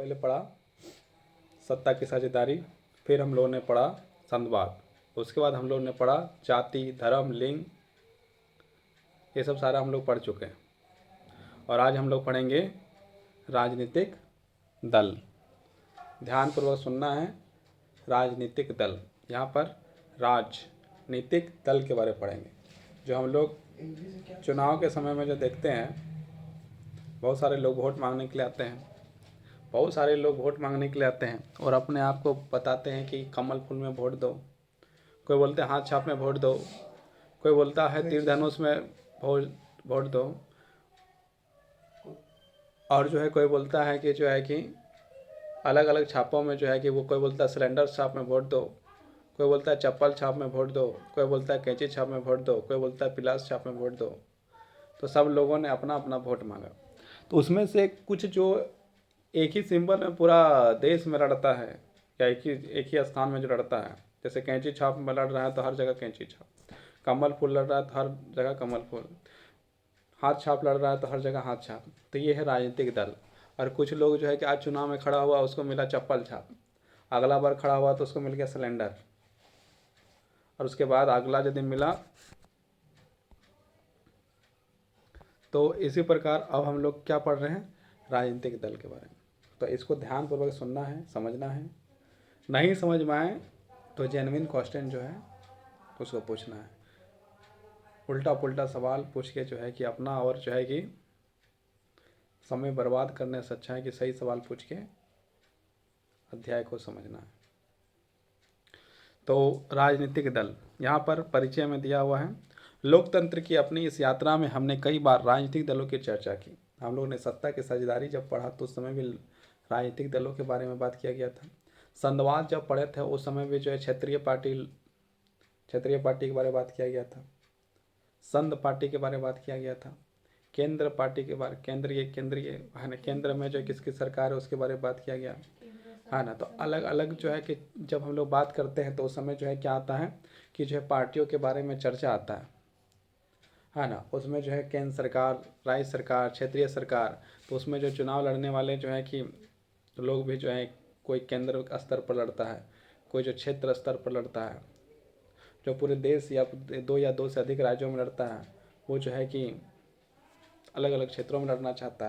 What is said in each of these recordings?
पहले पढ़ा सत्ता की साझेदारी, फिर हम लोगों ने पढ़ा संघवाद, उसके बाद हम लोगों ने पढ़ा जाति, धर्म, लिंग, ये सब सारा हम लोग पढ़ चुके हैं। और आज हम लोग पढ़ेंगे राजनीतिक दल। ध्यानपूर्वक सुनना है। राजनीतिक दल, यहाँ पर राजनीतिक दल के बारे में पढ़ेंगे। जो हम लोग चुनाव के समय में जो देखते हैं, बहुत सारे लोग वोट मांगने के लिए आते हैं, बहुत सारे लोग वोट मांगने के लिए आते हैं और अपने आप को बताते हैं कि कमल फूल में वोट दो, कोई बोलते हैं हाथ छाप में वोट दो, कोई बोलता है तीर धनुष में वोट दो, और जो है कोई बोलता है कि जो है कि अलग अलग छापों में जो है कि वो, कोई बोलता है सिलेंडर छाप में वोट दो, कोई बोलता है चप्पल छाप में वोट दो, कोई बोलता है कैंची छाप में वोट दो, कोई बोलता है पिलास छाप में वोट दो। तो सब लोगों ने अपना अपना वोट मांगा। तो उसमें से कुछ जो एक ही सिंबल में पूरा देश में लड़ता है, या एक ही स्थान में जो लड़ता है, जैसे कैंची छाप में लड़ रहा है तो हर जगह कैंची छाप, कमल फूल लड़ रहा है तो हर जगह कमल फूल, हाथ छाप लड़ रहा है तो हर जगह हाथ छाप। तो ये है राजनीतिक दल। और कुछ लोग जो है कि आज चुनाव में खड़ा हुआ उसको मिला चप्पल छाप, अगला बार खड़ा हुआ तो उसको मिल गया सिलेंडर, और उसके बाद अगला यदि मिला। तो इसी प्रकार अब हम लोग क्या पढ़ रहे हैं, राजनीतिक दल के बारे में। तो इसको ध्यानपूर्वक सुनना है, समझना है। नहीं समझ में आए तो जेन्युइन क्वेश्चन जो है उसको पूछना है, उल्टा पुल्टा सवाल पूछ के जो है कि अपना, और जो है कि समय बर्बाद करने से अच्छा है कि सही सवाल पूछ के अध्याय को समझना है। तो राजनीतिक दल यहाँ पर परिचय में दिया हुआ है। लोकतंत्र की अपनी इस यात्रा में हमने कई बार राजनीतिक दलों की चर्चा की। हम लोगों ने सत्ता की साझेदारी जब पढ़ा तो उस समय भी राजनीतिक दलों के बारे में बात किया गया था। संघवाद जब पढ़े थे उस समय भी जो है क्षेत्रीय पार्टी के बारे में बात किया गया था। संघ पार्टी के बारे में बात किया गया था। केंद्र पार्टी के बारे, केंद्रीय है ना, केंद्र में जो किसकी सरकार है उसके बारे में बात किया गया है ना। तो अलग अलग जो है कि जब हम लोग बात करते हैं तो उस समय जो है क्या आता है कि जो है पार्टियों के बारे में चर्चा आता है ना। उसमें जो है केंद्र सरकार, राज्य सरकार, क्षेत्रीय सरकार, तो उसमें जो चुनाव लड़ने वाले जो है कि लोग भी जो है, कोई केंद्र स्तर पर लड़ता है, कोई जो क्षेत्र स्तर पर लड़ता है, जो पूरे देश या दो से अधिक राज्यों में लड़ता है, वो जो है कि अलग अलग क्षेत्रों में लड़ना चाहता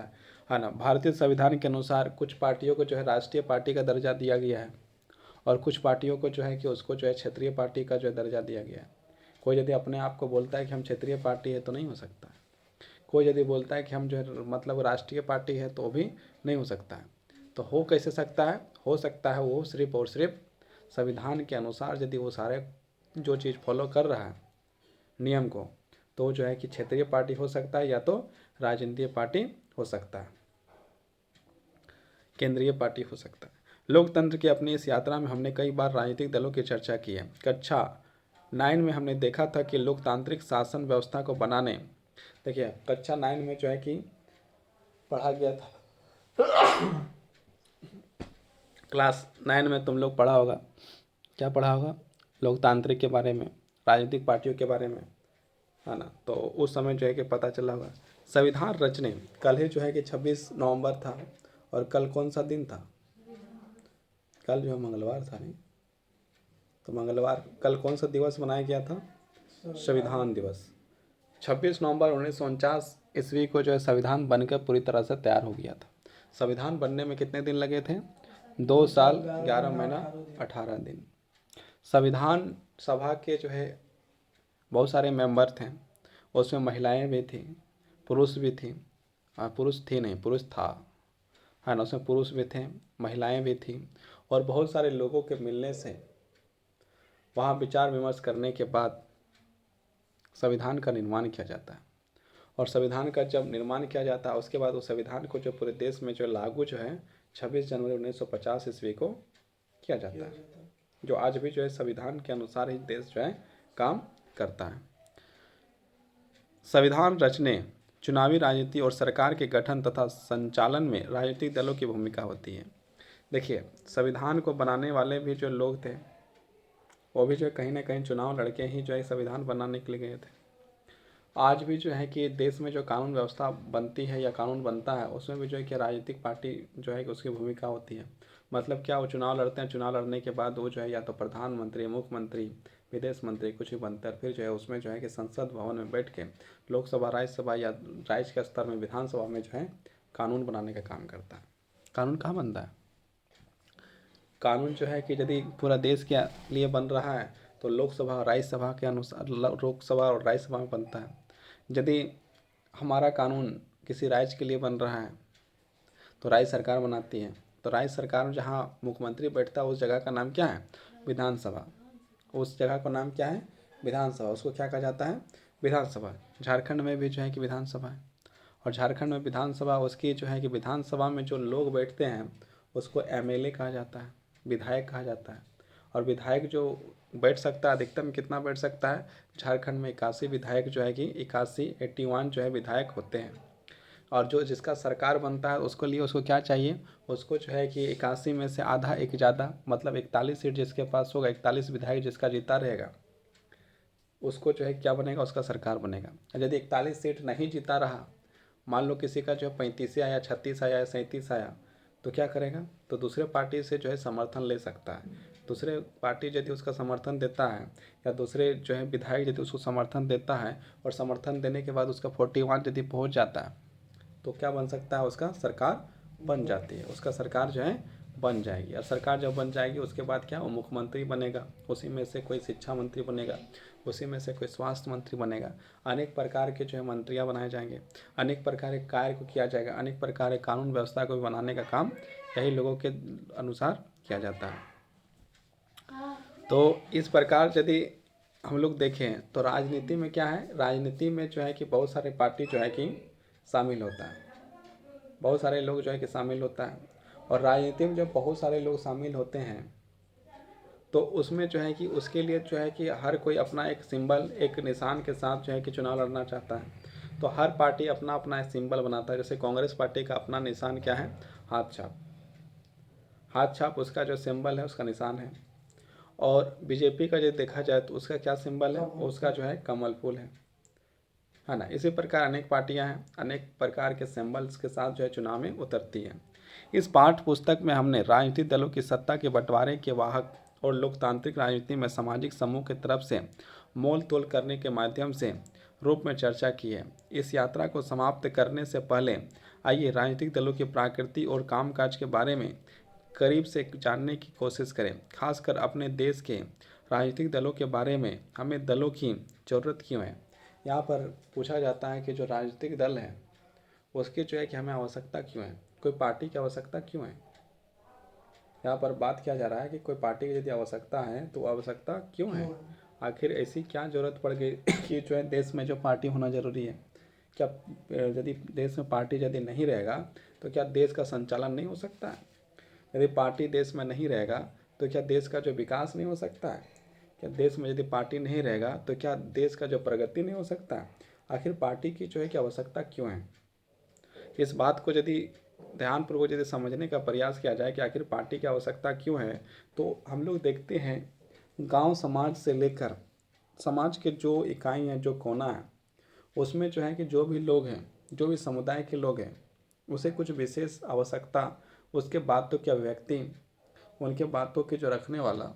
है ना। भारतीय संविधान के अनुसार कुछ पार्टियों को जो है राष्ट्रीय पार्टी का दर्जा दिया गया है, और कुछ पार्टियों को जो है कि उसको जो है क्षेत्रीय पार्टी का जो है दर्जा दिया गया है। कोई यदि अपने आप को बोलता है कि हम क्षेत्रीय पार्टी है तो नहीं हो सकता है। कोई यदि बोलता है कि हम जो है मतलब राष्ट्रीय पार्टी है तो भी नहीं हो सकता है। तो हो कैसे सकता है, हो सकता है वो सिर्फ और सिर्फ संविधान के अनुसार यदि वो सारे जो चीज़ फॉलो कर रहा है नियम को, तो जो है कि क्षेत्रीय पार्टी हो सकता है, या तो राजनीतिक पार्टी हो सकता है, केंद्रीय पार्टी हो सकता है। लोकतंत्र की अपनी इस यात्रा में हमने कई बार राजनीतिक दलों की चर्चा की है। कक्षा 9 में हमने देखा था कि लोकतांत्रिक शासन व्यवस्था को बनाने, देखिए कक्षा 9 में जो है कि पढ़ा गया था, क्लास 9 में तुम लोग पढ़ा होगा, क्या पढ़ा होगा, लोकतांत्रिक के बारे में, राजनीतिक पार्टियों के बारे में, है ना। तो उस समय जो है कि पता चला होगा। संविधान रचने, कल ही जो है कि 26 नवंबर था, और कल कौन सा दिन था, कल जो है मंगलवार था नहीं, तो मंगलवार कल कौन सा दिवस मनाया गया था, संविधान दिवस। 26 नवंबर 1949 ईस्वी को जो है संविधान बनकर पूरी तरह से तैयार हो गया था। संविधान बनने में कितने दिन लगे थे, 2 साल 11 महीना 18 दिन। संविधान सभा के जो है बहुत सारे मेंबर थे, उसमें महिलाएं भी थी, पुरुष भी थी, पुरुष थी नहीं, पुरुष था, है ना, उसमें पुरुष भी थे, महिलाएं भी थी, और बहुत सारे लोगों के मिलने से वहाँ विचार विमर्श करने के बाद संविधान का निर्माण किया जाता है। और संविधान का जब निर्माण किया जाता है उसके बाद उस संविधान को जो पूरे देश में जो लागू जो है 26 जनवरी 1950 ईस्वी को किया जाता है, जो आज भी जो है संविधान के अनुसार ही देश जो है काम करता है। संविधान रचने, चुनावी राजनीति और सरकार के गठन तथा संचालन में राजनीतिक दलों की भूमिका होती है। देखिए संविधान को बनाने वाले भी जो लोग थे वो भी जो कहीं ना कहीं चुनाव लड़के ही जो है संविधान बनाने के लिए गए थे, आज भी जो है कि देश में जो कानून व्यवस्था बनती है या कानून बनता है उसमें भी जो है कि राजनीतिक पार्टी जो है कि उसकी भूमिका होती है। मतलब क्या, वो चुनाव लड़ते हैं, चुनाव लड़ने के बाद वो जो है या तो प्रधानमंत्री, मुख्यमंत्री, विदेश मंत्री कुछ भी बनता है, फिर जो है उसमें जो है कि संसद भवन में बैठ के लोकसभा, राज्यसभा या राज्य के स्तर में विधानसभा में जो है कानून बनाने का काम करता है। कानून कहाँ बनता है? कानून जो है कि यदि पूरा देश के लिए बन रहा है तो लोकसभा और राज्यसभा के अनुसार लोकसभा और राज्यसभा में बनता है। यदि हमारा कानून किसी राज्य के लिए बन रहा है तो राज्य सरकार बनाती है। तो राज्य सरकार में जहाँ मुख्यमंत्री बैठता है उस जगह का नाम क्या है? विधानसभा। उस जगह का नाम क्या है? विधानसभा। उसको क्या कहा जाता है? विधानसभा। झारखंड में भी जो है कि विधानसभा है, और झारखंड में विधानसभा उसकी जो है कि विधानसभा में जो लोग बैठते हैं उसको एमएलए कहा जाता है, विधायक कहा जाता है। और विधायक जो बैठ सकता है, अधिकतम कितना बैठ सकता है? झारखंड में 81 विधायक जो है कि 81 जो है विधायक होते हैं। और जो जिसका सरकार बनता है उसको लिए उसको क्या चाहिए? उसको जो है कि 81 में से आधा एक ज़्यादा, मतलब 41 सीट जिसके पास होगा, 41 विधायक जिसका जीता रहेगा, उसको जो है क्या बनेगा? उसका सरकार बनेगा। यदि 41 सीट नहीं जीता रहा, मान लो किसी का जो 35 आया, 36 आया, 37 आया, तो क्या करेगा? तो दूसरे पार्टी से जो है समर्थन ले सकता है। दूसरे पार्टी यदि उसका समर्थन देता है या दूसरे जो है विधायक यदि उसको समर्थन देता है और समर्थन देने के बाद उसका 41 यदि पहुंच जाता है तो क्या बन सकता है? उसका सरकार बन जाती है, उसका सरकार जो है बन जाएगी। और सरकार जब बन जाएगी उसके बाद क्या? वो मुख्यमंत्री बनेगा, उसी में से कोई शिक्षा मंत्री बनेगा, उसी में से कोई स्वास्थ्य मंत्री बनेगा। अनेक प्रकार के जो है मंत्रियाँ बनाए जाएंगे, अनेक प्रकार के कार्य को किया जाएगा, अनेक प्रकार के कानून व्यवस्था को बनाने का काम यही लोगों के अनुसार किया जाता है। तो इस प्रकार यदि हम लोग देखें तो राजनीति में क्या है? राजनीति में जो है कि बहुत सारे पार्टी जो है कि शामिल होता है, बहुत सारे लोग जो है कि शामिल होता है। और राजनीति में जब बहुत सारे लोग शामिल होते हैं तो उसमें जो है कि उसके लिए जो है कि हर कोई अपना एक सिंबल, एक निशान के साथ जो है कि चुनाव लड़ना चाहता है। तो हर पार्टी अपना अपना एक सिंबल बनाता है। जैसे कांग्रेस पार्टी का अपना निशान क्या है? हाथ छाप। हाथ छाप उसका जो सिंबल है, उसका निशान है। और बीजेपी का जो देखा जाए तो उसका क्या सिंबल है? उसका जो है कमल फूल है ना। इसी प्रकार अनेक पार्टियां हैं, अनेक प्रकार के सिंबल्स के साथ जो है चुनाव में उतरती हैं। इस पाठ्य पुस्तक में हमने राजनीतिक दलों की सत्ता के बंटवारे के वाहक और लोकतांत्रिक राजनीति में सामाजिक समूह की तरफ से मोल तोल करने के माध्यम से रूप में चर्चा की है। इस यात्रा को समाप्त करने से पहले आइए राजनीतिक दलों की प्रकृति और कामकाज के बारे में करीब से जानने की कोशिश करें। खासकर अपने देश के राजनीतिक दलों के बारे में हमें दलों की ज़रूरत क्यों है? यहाँ पर पूछा जाता है कि जो राजनीतिक दल है उसकी जो है कि हमें आवश्यकता क्यों है? कोई पार्टी की आवश्यकता क्यों है? यहाँ पर बात किया जा रहा है कि कोई पार्टी की यदि आवश्यकता है तो आवश्यकता क्यों है? आखिर ऐसी क्या ज़रूरत पड़ गई कि जो है देश में जो पार्टी होना ज़रूरी है? क्या यदि देश में पार्टी यदि नहीं रहेगा तो क्या देश का संचालन नहीं हो सकता है? यदि पार्टी देश में नहीं रहेगा तो क्या देश का जो विकास नहीं हो सकता है? क्या देश में यदि पार्टी नहीं रहेगा तो क्या देश का जो प्रगति नहीं हो सकता है? आखिर पार्टी की जो है कि आवश्यकता क्यों है? इस बात को यदि ध्यानपूर्वक यदि समझने का प्रयास किया जाए कि आखिर पार्टी की आवश्यकता क्यों है, तो हम लोग देखते हैं गांव समाज से लेकर समाज के जो इकाई हैं, जो कोना है, उसमें जो है कि जो भी लोग हैं, जो भी समुदाय के लोग हैं, उसे कुछ विशेष आवश्यकता, उसके बातों की अभिव्यक्ति, उनके बातों के जो रखने वाला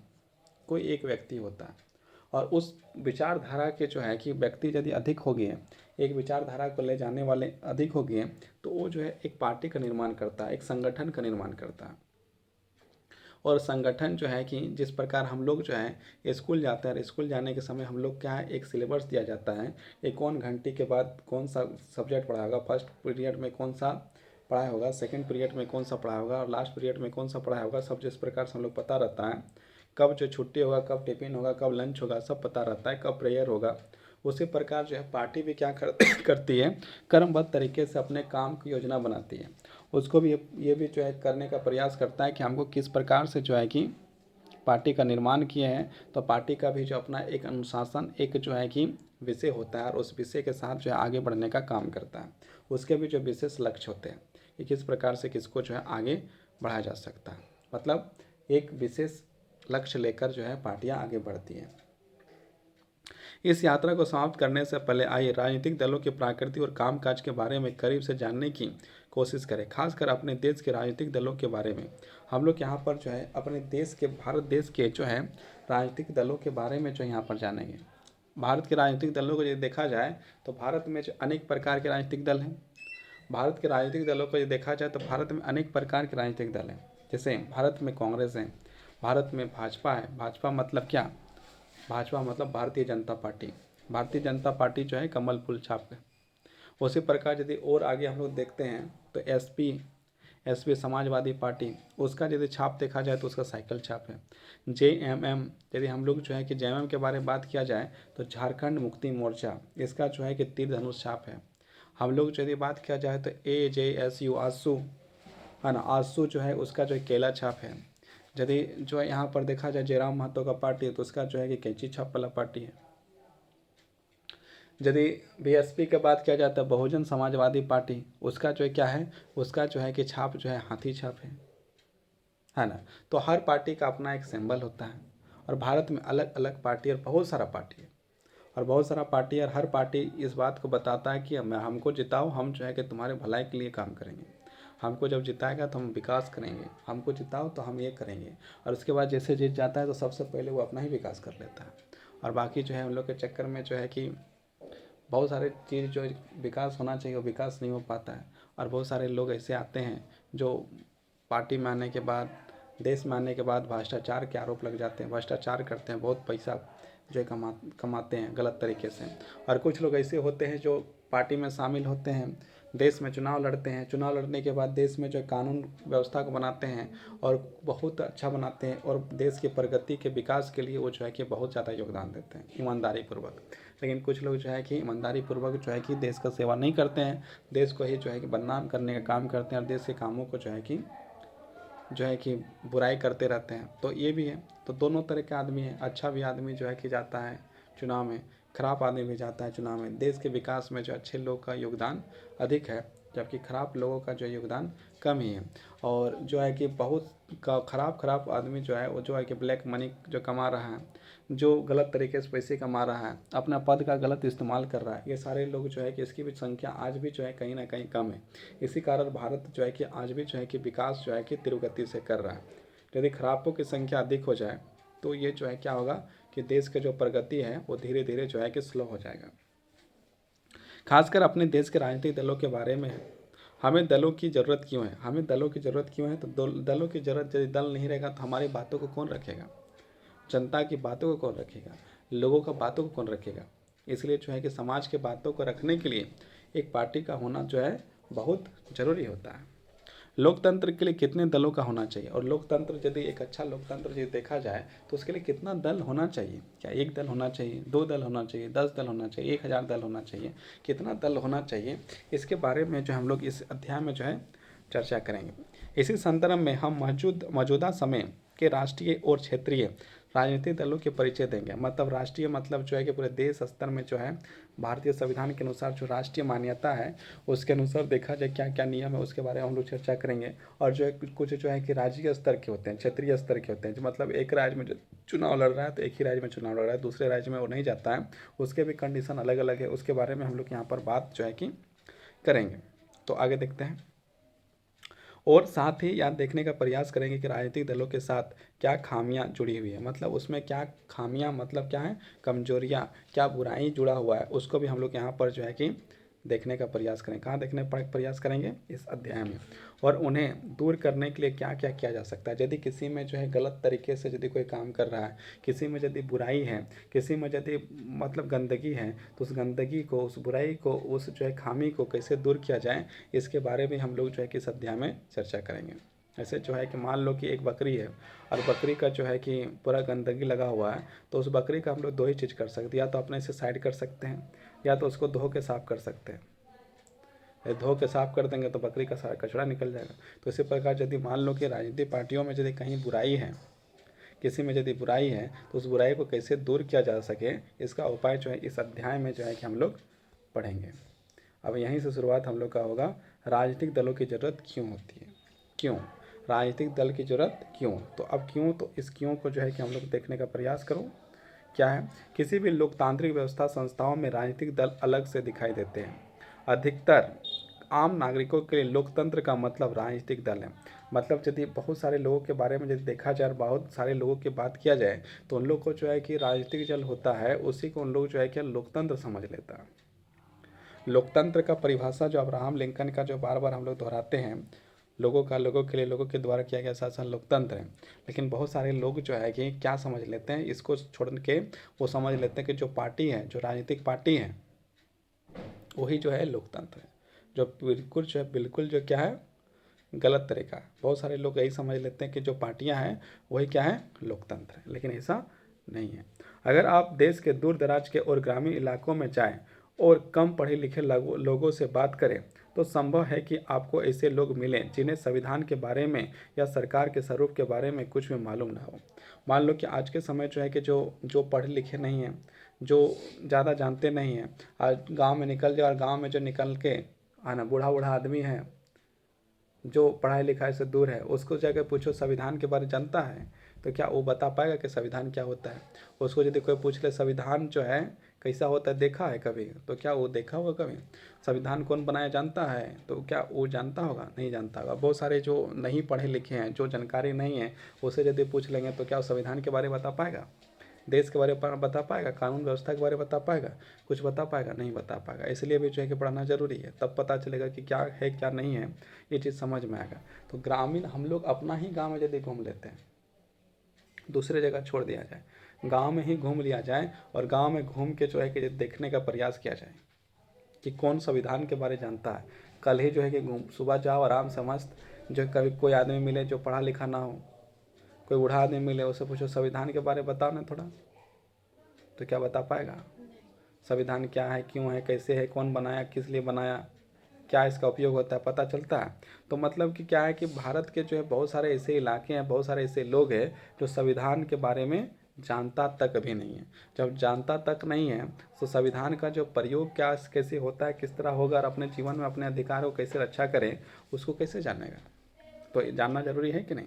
कोई एक व्यक्ति होता है। और उस विचारधारा के जो है कि व्यक्ति यदि अधिक हो गए, एक विचारधारा को ले जाने वाले अधिक हो गए, तो वो जो है एक पार्टी का निर्माण करता है, एक संगठन का निर्माण करता है। और संगठन जो है कि जिस प्रकार हम लोग जो है स्कूल जाते हैं, स्कूल जाने के समय हम लोग क्या है, एक सिलेबस दिया जाता है, एक कौन घंटे के बाद कौन सा सब्जेक्ट पढ़ा होगा, फर्स्ट पीरियड में कौन सा पढ़ाया होगा, सेकंड पीरियड में कौन सा पढ़ाया होगा और लास्ट पीरियड में कौन सा पढ़ाया होगा, सब जिस प्रकार से हम लोग पता रहता है। कब जो छुट्टी होगा, कब टिफिन होगा, कब लंच होगा, सब पता रहता है, कब प्रेयर होगा। उसी प्रकार जो है पार्टी भी क्या करती है, क्रमबद्ध तरीके से अपने काम की योजना बनाती है। उसको भी ये भी जो है करने का प्रयास करता है कि हमको किस प्रकार से जो है कि पार्टी का निर्माण किए हैं। तो पार्टी का भी जो अपना एक अनुशासन, एक जो है कि विषय होता है और उस विषय के साथ जो है आगे बढ़ने का काम करता है। उसके भी जो विशेष लक्ष्य होते हैं कि किस प्रकार से किसको जो है आगे बढ़ाया जा सकता है। मतलब एक विशेष लक्ष्य लेकर जो है पार्टियां आगे बढ़ती हैं। इस यात्रा को समाप्त करने से पहले आइए राजनीतिक दलों की प्रकृति और कामकाज के बारे में करीब से जानने की कोशिश करें, खासकर अपने देश के राजनीतिक दलों के बारे में। हम लोग यहाँ पर जो है अपने देश के, भारत देश के जो है राजनीतिक दलों के बारे में जो यहाँ पर जानेंगे। भारत के राजनीतिक दलों को यदि देखा जाए तो भारत में जो अनेक प्रकार के राजनीतिक दल हैं। भारत के राजनीतिक दलों को यदि देखा जाए तो भारत में अनेक प्रकार के राजनीतिक दल हैं। जैसे भारत में कांग्रेस है, भारत में भाजपा है। भाजपा मतलब क्या? भाजपा मतलब भारतीय जनता पार्टी। भारतीय जनता पार्टी जो है कमल फूल छाप है। उसी प्रकार यदि और आगे हम लोग देखते हैं तो एसपी समाजवादी पार्टी, उसका यदि छाप देखा जाए तो उसका साइकिल छाप है। जेएमएम, यदि हम लोग जो है कि जेएमएम के बारे में बात किया जाए तो झारखंड मुक्ति मोर्चा, इसका जो है कि तीर धनुष छाप है। हम लोग यदि बात किया जाए तो एजेएसयू, आसू है ना, आसू जो है उसका जो है केला छाप है। यदि जो है यहाँ पर देखा जाए जयराम महतो का पार्टी तो उसका जो है कि कैंची छाप वाला पार्टी है। यदि बीएसपी की बात किया जाता है बहुजन समाजवादी पार्टी, उसका जो है क्या है, उसका जो है कि छाप जो है हाथी छाप है ना। तो हर पार्टी का अपना एक सिंबल होता है और भारत में अलग अलग पार्टी और बहुत सारा पार्टी है और बहुत सारा पार्टी, और हर पार्टी इस बात को बताता है कि हमको जिताओ, हम जो है कि तुम्हारे भलाई के लिए काम करेंगे, हमको जब जिताएगा तो हम विकास करेंगे, हमको जिताओ तो हम ये करेंगे। और उसके बाद जैसे जीत जाता है तो सबसे पहले वो अपना ही विकास कर लेता है और बाकी जो है हम लोग के चक्कर में जो है कि बहुत सारे चीज़ जो विकास होना चाहिए वो विकास नहीं हो पाता है। और बहुत सारे लोग ऐसे आते हैं जो पार्टी में आने के बाद, देश में आने के बाद भ्रष्टाचार के आरोप लग जाते हैं, भ्रष्टाचार करते हैं, बहुत पैसा जो है कमाते हैं गलत तरीके से। और कुछ लोग ऐसे होते हैं जो पार्टी में शामिल होते हैं, देश में चुनाव लड़ते हैं, चुनाव लड़ने के बाद देश में जो कानून व्यवस्था को बनाते हैं और बहुत अच्छा बनाते हैं और देश की प्रगति के विकास के लिए वो जो है कि बहुत ज़्यादा योगदान देते हैं ईमानदारी पूर्वक। लेकिन कुछ लोग जो है कि ईमानदारी पूर्वक जो है कि देश का सेवा नहीं करते हैं, देश को ही जो है कि बदनाम करने का काम करते हैं और देश के कामों को जो है कि बुराई करते रहते हैं। तो ये भी है, तो दोनों तरह के आदमी हैं। अच्छा भी आदमी जो है कि जाता है चुनाव में, खराब आदमी भी जाता है चुनाव में। देश के विकास में जो अच्छे लोग का योगदान अधिक है जबकि खराब लोगों का जो योगदान कम ही है। और जो है कि बहुत खराब आदमी जो है वो जो है कि ब्लैक मनी जो कमा रहा है, जो गलत तरीके से पैसे कमा रहा है, अपना पद का गलत इस्तेमाल कर रहा है, ये सारे लोग जो है कि इसकी भी संख्या आज भी जो है कहीं ना कहीं कम है। इसी कारण भारत जो है कि आज भी जो है कि विकास जो है कि तीव्र गति से कर रहा है। यदि खराबों की संख्या अधिक हो जाए तो ये जो है क्या होगा कि देश की जो प्रगति है वो धीरे धीरे जो है कि स्लो हो जाएगा। खासकर अपने देश के राजनीतिक दलों के बारे में हमें दलों की ज़रूरत क्यों है, हमें दलों की ज़रूरत क्यों है, तो दलों की ज़रूरत, यदि दल नहीं रहेगा तो हमारी बातों को कौन रखेगा, जनता की बातों को कौन रखेगा, लोगों का बातों को कौन रखेगा। इसलिए जो है कि समाज के बातों को रखने के लिए एक पार्टी का होना जो है बहुत ज़रूरी होता है। लोकतंत्र के लिए कितने दलों का होना चाहिए, और लोकतंत्र यदि एक अच्छा लोकतंत्र यदि देखा जाए तो उसके लिए कितना दल होना चाहिए, क्या एक दल होना चाहिए, 2 दल होना चाहिए, 10 दल होना चाहिए, 1000 दल होना चाहिए, कितना दल होना चाहिए, इसके बारे में जो हम लोग इस अध्याय में जो है चर्चा करेंगे। इसी संदर्भ में हम मौजूदा समय के राष्ट्रीय और क्षेत्रीय राजनीतिक दलों के परिचय देंगे। मतलब राष्ट्रीय मतलब जो है कि पूरे देश स्तर में जो है भारतीय संविधान के अनुसार जो राष्ट्रीय मान्यता है उसके अनुसार देखा जाए क्या क्या नियम है उसके बारे में हम लोग चर्चा करेंगे। और जो है कुछ जो है कि राज्य स्तर के होते हैं, क्षेत्रीय स्तर के होते हैं, जो मतलब एक राज्य में जो चुनाव लड़ रहा है तो एक ही राज्य में चुनाव लड़ रहा है, दूसरे राज्य में वो नहीं जाता है, उसके भी कंडीशन अलग अलग है, उसके बारे में हम लोग यहाँ पर बात जो है कि करेंगे। तो आगे देखते हैं और साथ ही याद देखने का प्रयास करेंगे कि राजनीतिक दलों के साथ क्या खामियां जुड़ी हुई है, मतलब उसमें क्या खामियां, मतलब क्या है कमजोरियां, क्या बुराई जुड़ा हुआ है, उसको भी हम लोग यहाँ पर जो है कि देखने का प्रयास करें। कहाँ देखने का प्रयास करेंगे? इस अध्याय में। और उन्हें दूर करने के लिए क्या क्या किया जा सकता है। यदि किसी में जो है गलत तरीके से यदि कोई काम कर रहा है, किसी में यदि बुराई है, किसी में यदि मतलब गंदगी है, तो उस गंदगी को, उस बुराई को, उस जो है खामी को कैसे दूर किया जाए, इसके बारे में हम लोग जो है कि इस अध्याय में चर्चा करेंगे। ऐसे जो है कि मान लो कि एक बकरी है और बकरी का जो है कि पूरा गंदगी लगा हुआ है, तो उस बकरी का हम लोग 2 ही चीज़ कर सकते हैं, या तो अपने से साइड कर सकते हैं या तो उसको धो के साफ़ कर सकते हैं। धो के साफ़ कर देंगे तो बकरी का सारा कचरा निकल जाएगा। तो इसी प्रकार यदि मान लो कि राजनीतिक पार्टियों में यदि कहीं बुराई है, किसी में यदि बुराई है, तो उस बुराई को कैसे दूर किया जा सके, इसका उपाय जो है इस अध्याय में जो है कि हम लोग पढ़ेंगे। अब यहीं से शुरुआत हम लोग का होगा, राजनीतिक दलों की ज़रूरत क्यों होती है, क्यों राजनीतिक दल की ज़रूरत क्यों। तो अब क्यों, तो इस क्यों को जो है कि हम लोग देखने का प्रयास करो। क्या है? किसी भी लोकतांत्रिक व्यवस्था संस्थाओं में राजनीतिक दल अलग से दिखाई देते हैं। अधिकतर आम नागरिकों के लिए लोकतंत्र का मतलब राजनीतिक दल है। मतलब यदि बहुत सारे लोगों के बारे में यदि देखा जाए और बहुत सारे लोगों की बात किया जाए तो उन लोग को जो है कि राजनीतिक दल होता है उसी को उन लोग जो है कि लोकतंत्र समझ लेता है। लोकतंत्र का परिभाषा जो अब्राहम लिंकन का जो बार बार हम लोग दोहराते हैं, लोगों के लिए, लोगों के द्वारा किया गया शासन लोकतंत्र है। लेकिन बहुत सारे लोग जो है कि क्या समझ लेते हैं, इसको छोड़ के वो समझ लेते हैं कि जो पार्टी है, जो राजनीतिक पार्टी है, वही जो है लोकतंत्र है। जो बिल्कुल जो क्या है, गलत तरीका है। बहुत सारे लोग यही समझ लेते हैं कि जो पार्टियां हैं वही क्या है, लोकतंत्र है, लेकिन ऐसा नहीं है। अगर आप देश के दूर दराज के और ग्रामीण इलाकों में जाएं और कम पढ़े लिखे लोगों से बात करें तो संभव है कि आपको ऐसे लोग मिलें जिन्हें संविधान के बारे में या सरकार के स्वरूप के बारे में कुछ भी मालूम ना हो। मान लो कि आज के समय जो है कि जो जो पढ़े लिखे नहीं हैं, जो ज़्यादा जानते नहीं हैं, आज गांव में निकल जाए और गांव में जो निकल के आना बूढ़ा बूढ़ा आदमी है जो पढ़ाई लिखाई से दूर है, उसको जाकर पूछो संविधान के बारे में जानता है तो क्या वो बता पाएगा कि संविधान क्या होता है? उसको यदि कोई पूछ ले संविधान जो है कैसा होता है, देखा है कभी, तो क्या वो देखा होगा कभी? संविधान कौन बनाया जानता है तो क्या वो जानता होगा? नहीं जानता होगा। बहुत सारे जो नहीं पढ़े लिखे हैं, जो जानकारी नहीं है, उसे यदि पूछ लेंगे तो क्या वो संविधान के बारे में बता पाएगा? देश के बारे में बता पाएगा? कानून व्यवस्था के बारे में बता पाएगा? कुछ बता पाएगा? नहीं बता पाएगा। इसलिए भी जो है कि पढ़ना जरूरी है, तब पता चलेगा कि क्या है क्या नहीं है, ये चीज़ समझ में आएगा। तो ग्रामीण हम लोग अपना ही गाँव में यदि घूम लेते हैं, दूसरे जगह छोड़ दिया जाए, गांव में ही घूम लिया जाए और गांव में घूम के जो है कि देखने का प्रयास किया जाए कि कौन संविधान के बारे जानता है। कल ही जो है कि सुबह जाओ आराम से मस्त, जो कभी कोई आदमी मिले जो पढ़ा लिखा ना हो, कोई बूढ़ा आदमी मिले, उससे पूछो संविधान के बारे में बताओ ना थोड़ा, तो क्या बता पाएगा? संविधान क्या है, क्यों है, कैसे है, कौन बनाया, किस लिए बनाया, क्या इसका उपयोग होता है, पता चलता है? तो मतलब कि क्या है कि भारत के जो है बहुत सारे ऐसे इलाके हैं, बहुत सारे ऐसे लोग हैं जो संविधान के बारे में जानता तक भी नहीं है। जब जानता तक नहीं है तो संविधान का जो प्रयोग क्या कैसे होता है, किस तरह होगा और अपने जीवन में अपने अधिकारों को कैसे रक्षा करें, उसको कैसे जानेगा? तो जानना जरूरी है कि नहीं?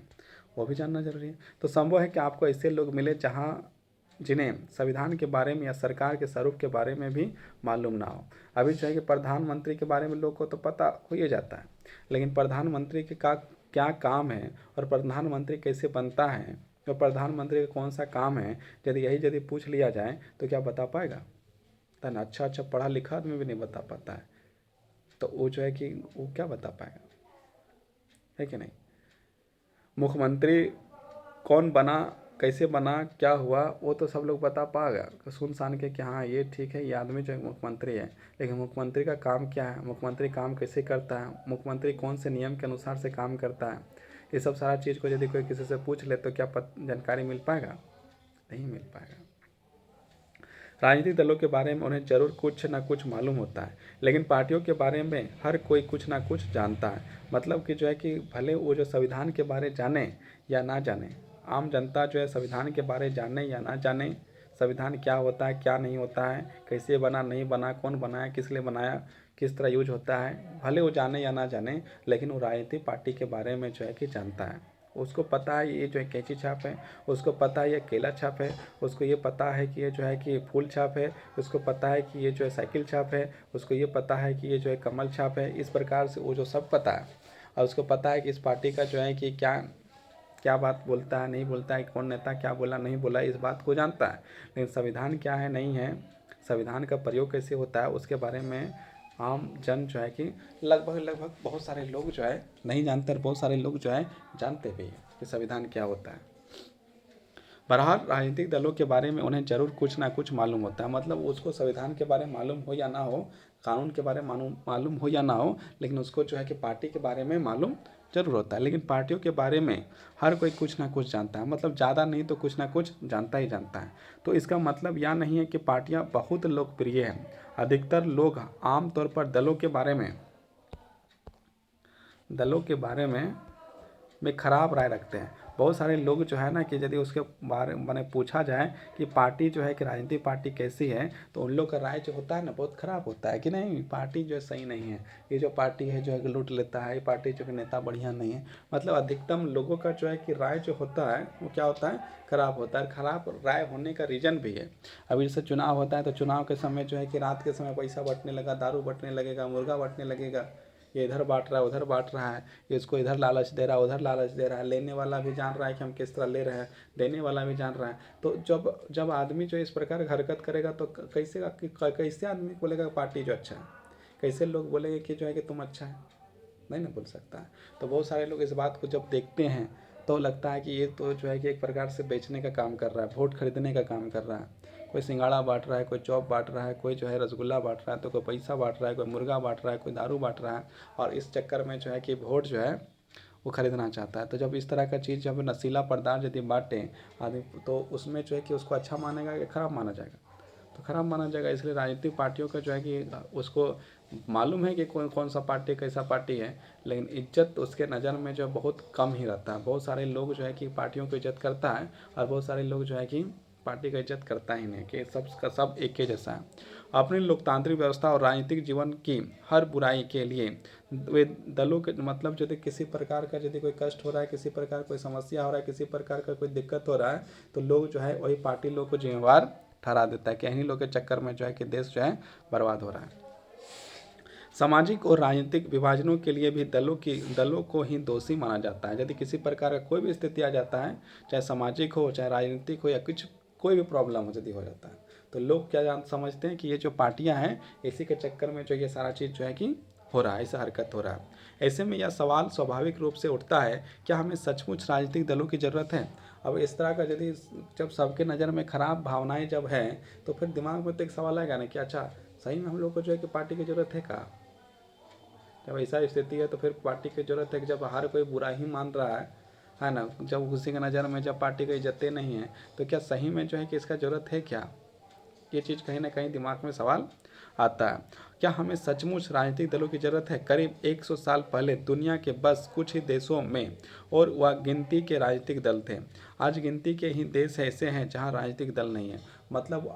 वो भी जानना जरूरी है। तो संभव है कि आपको ऐसे लोग मिले जहाँ जिन्हें संविधान के बारे में या सरकार के स्वरूप के बारे में भी मालूम ना हो। अभी जो है कि प्रधानमंत्री के बारे में लोग को तो पता हो ही जाता है, लेकिन प्रधानमंत्री के का क्या काम है और प्रधानमंत्री कैसे बनता है और प्रधानमंत्री का कौन सा काम है, यदि पूछ लिया जाए तो क्या बता पाएगा? तो अच्छा अच्छा पढ़ा लिखा आदमी भी नहीं बता पाता है, तो वो जो है कि वो क्या बता पाएगा, है कि नहीं? मुख्यमंत्री कौन बना, कैसे बना, क्या हुआ, वो तो सब लोग बता पाएगा सुन सान के कि हाँ ये ठीक है, ये आदमी जो है मुख्यमंत्री है। लेकिन मुख्यमंत्री का काम क्या है, मुख्यमंत्री काम कैसे करता है, मुख्यमंत्री कौन से नियम के अनुसार से काम करता है, ये सब सारा चीज़ को यदि कोई किसी से पूछ ले तो क्या जानकारी मिल पाएगा? नहीं मिल पाएगा। राजनीतिक दलों के बारे में उन्हें जरूर कुछ ना कुछ मालूम होता है, लेकिन पार्टियों के बारे में हर कोई कुछ ना कुछ जानता है। मतलब कि जो है कि भले वो जो संविधान के बारे जाने या ना जाने, आम जनता जो है संविधान के बारे जाने या ना जाने, संविधान क्या होता है, क्या नहीं होता है, कैसे बना, नहीं बना, कौन बनाया, किस लिए बनाया, किस तरह यूज होता है, भले वो जाने या ना जाने, लेकिन वो राजनीतिक पार्टी के बारे में जो है कि जानता है। उसको पता है ये जो है कैंची छाप है, उसको पता है ये केला छाप है, उसको ये पता है कि ये जो है कि फूल छाप है, उसको पता है कि ये जो है साइकिल छाप है, उसको ये पता है कि ये जो है कमल छाप है। इस प्रकार से वो जो सब पता है, और उसको पता है कि इस पार्टी का जो है कि क्या क्या बात बोलता है, नहीं बोलता है, कौन नेता क्या बोला, नहीं बोला, इस बात को जानता है। लेकिन संविधान क्या है, नहीं है, संविधान का प्रयोग कैसे होता है, उसके बारे में आम जन जो है कि लगभग बहुत सारे लोग जो है नहीं जानते और बहुत सारे लोग जो है जानते भी हैं कि संविधान क्या होता है। बहरहाल राजनीतिक दलों के बारे में उन्हें जरूर कुछ ना कुछ मालूम होता है। मतलब उसको संविधान के बारे में मालूम हो या ना हो, कानून के बारे में मालूम हो या ना हो, लेकिन उसको जो है कि पार्टी के बारे में मालूम जरूर होता है। लेकिन पार्टियों के बारे में हर कोई कुछ ना कुछ जानता है, मतलब ज़्यादा नहीं तो कुछ ना कुछ जानता ही जानता है। तो इसका मतलब यह नहीं है कि पार्टियां बहुत लोकप्रिय हैं। अधिकतर लोग आमतौर पर दलों के बारे में में खराब राय रखते हैं। बहुत सारे लोग जो है ना कि यदि उसके बारे में पूछा जाए कि पार्टी जो है कि राजनीतिक पार्टी कैसी है, तो उन लोग का राय जो होता है ना बहुत ख़राब होता है कि नहीं पार्टी जो है सही नहीं है, ये जो पार्टी है जो है कि लूट लेता है, ये पार्टी जो है नेता बढ़िया नहीं है। मतलब अधिकतम लोगों का जो है कि राय जो होता है वो क्या होता है, खराब होता है। खराब राय होने का रीज़न भी है। अभी जैसे चुनाव होता है तो चुनाव के समय जो है कि रात के समय पैसा बंटने लगा, दारू बंटने लगेगा, मुर्गा बंटने लगेगा, ये इधर बांट रहा है उधर बांट रहा है, ये इसको इधर लालच दे रहा है उधर लालच दे रहा है। लेने वाला भी जान रहा है कि हम किस तरह ले रहे हैं, देने वाला भी जान रहा है। तो जब जब आदमी जो इस प्रकार हरकत करेगा तो कैसे आदमी बोलेगा पार्टी जो अच्छा है, कैसे लोग बोलेंगे कि जो है कि तुम अच्छा है, नहीं ना बोल सकता है। तो बहुत सारे लोग इस बात को जब देखते हैं तो लगता है कि ये तो जो है कि एक प्रकार से बेचने का काम कर रहा है, वोट खरीदने का काम कर रहा है। कोई सिंगाड़ा बांट रहा है, कोई चॉप बांट रहा है, कोई जो है रसगुल्ला बांट रहा है, तो कोई पैसा बांट रहा है, कोई मुर्गा बांट रहा है, कोई दारू बांट रहा है, और इस चक्कर में जो है कि वोट जो है वो खरीदना चाहता है। तो जब इस तरह का चीज़ जब नशीला पदार्थ यदि बांटे आदमी, तो उसमें जो है कि उसको अच्छा मानेगा या खराब माना जाएगा, तो खराब माना जाएगा। इसलिए राजनीतिक पार्टियों का जो है कि उसको मालूम है कि कौन कौन सा पार्टी कैसा पार्टी है, लेकिन इज्जत उसके नज़र में जो बहुत कम ही रहता है। बहुत सारे लोग जो है कि पार्टियों को इज्जत करता है, और बहुत सारे लोग जो है कि पार्टी का इज्जत करता ही नहीं, कि सब का सब एक के जैसा है। अपनी लोकतांत्रिक व्यवस्था और राजनीतिक जीवन की हर बुराई के लिए वे दलों के मतलब यदि किसी प्रकार का यदि कोई कष्ट हो रहा है, किसी प्रकार कोई समस्या हो रहा है, किसी प्रकार का कोई दिक्कत हो रहा है, तो लोग जो है वही पार्टी लोग को जिम्मेवार ठहरा देता है कि इन्हीं लोग के चक्कर में जो है कि देश जो है बर्बाद हो रहा है। सामाजिक और राजनीतिक विभाजनों के लिए भी दलों को ही दोषी माना जाता है। यदि किसी प्रकार का कोई भी स्थिति आ जाता है, चाहे सामाजिक हो चाहे राजनीतिक हो या कुछ कोई भी प्रॉब्लम हो यदि हो जाता है, तो लोग क्या समझते हैं कि ये जो पार्टियां हैं इसी के चक्कर में जो ये सारा चीज़ जो है कि हो रहा है, ऐसा हरकत हो रहा है। ऐसे में यह सवाल स्वाभाविक रूप से उठता है, क्या हमें सचमुच राजनीतिक दलों की ज़रूरत है? अब इस तरह का यदि जब सबके नज़र में खराब भावनाएं जब हैं, तो फिर दिमाग में तो एक सवाल आएगा ना कि अच्छा सही में हम लोग को जो है कि पार्टी की ज़रूरत है का? जब ऐसा स्थिति है तो फिर पार्टी की ज़रूरत है कि जब हर कोई बुरा ही मान रहा है ना, जब उसी के नज़र में जब पार्टी की इज्जतें नहीं है, तो क्या सही में जो है कि इसका ज़रूरत है क्या? ये चीज़ कहीं ना कहीं दिमाग में सवाल आता है। क्या हमें सचमुच राजनीतिक दलों की ज़रूरत है? करीब 100 साल पहले दुनिया के बस कुछ ही देशों में और वह गिनती के राजनीतिक दल थे। आज गिनती के ही देश ऐसे हैं जहां राजनीतिक दल नहीं है। मतलब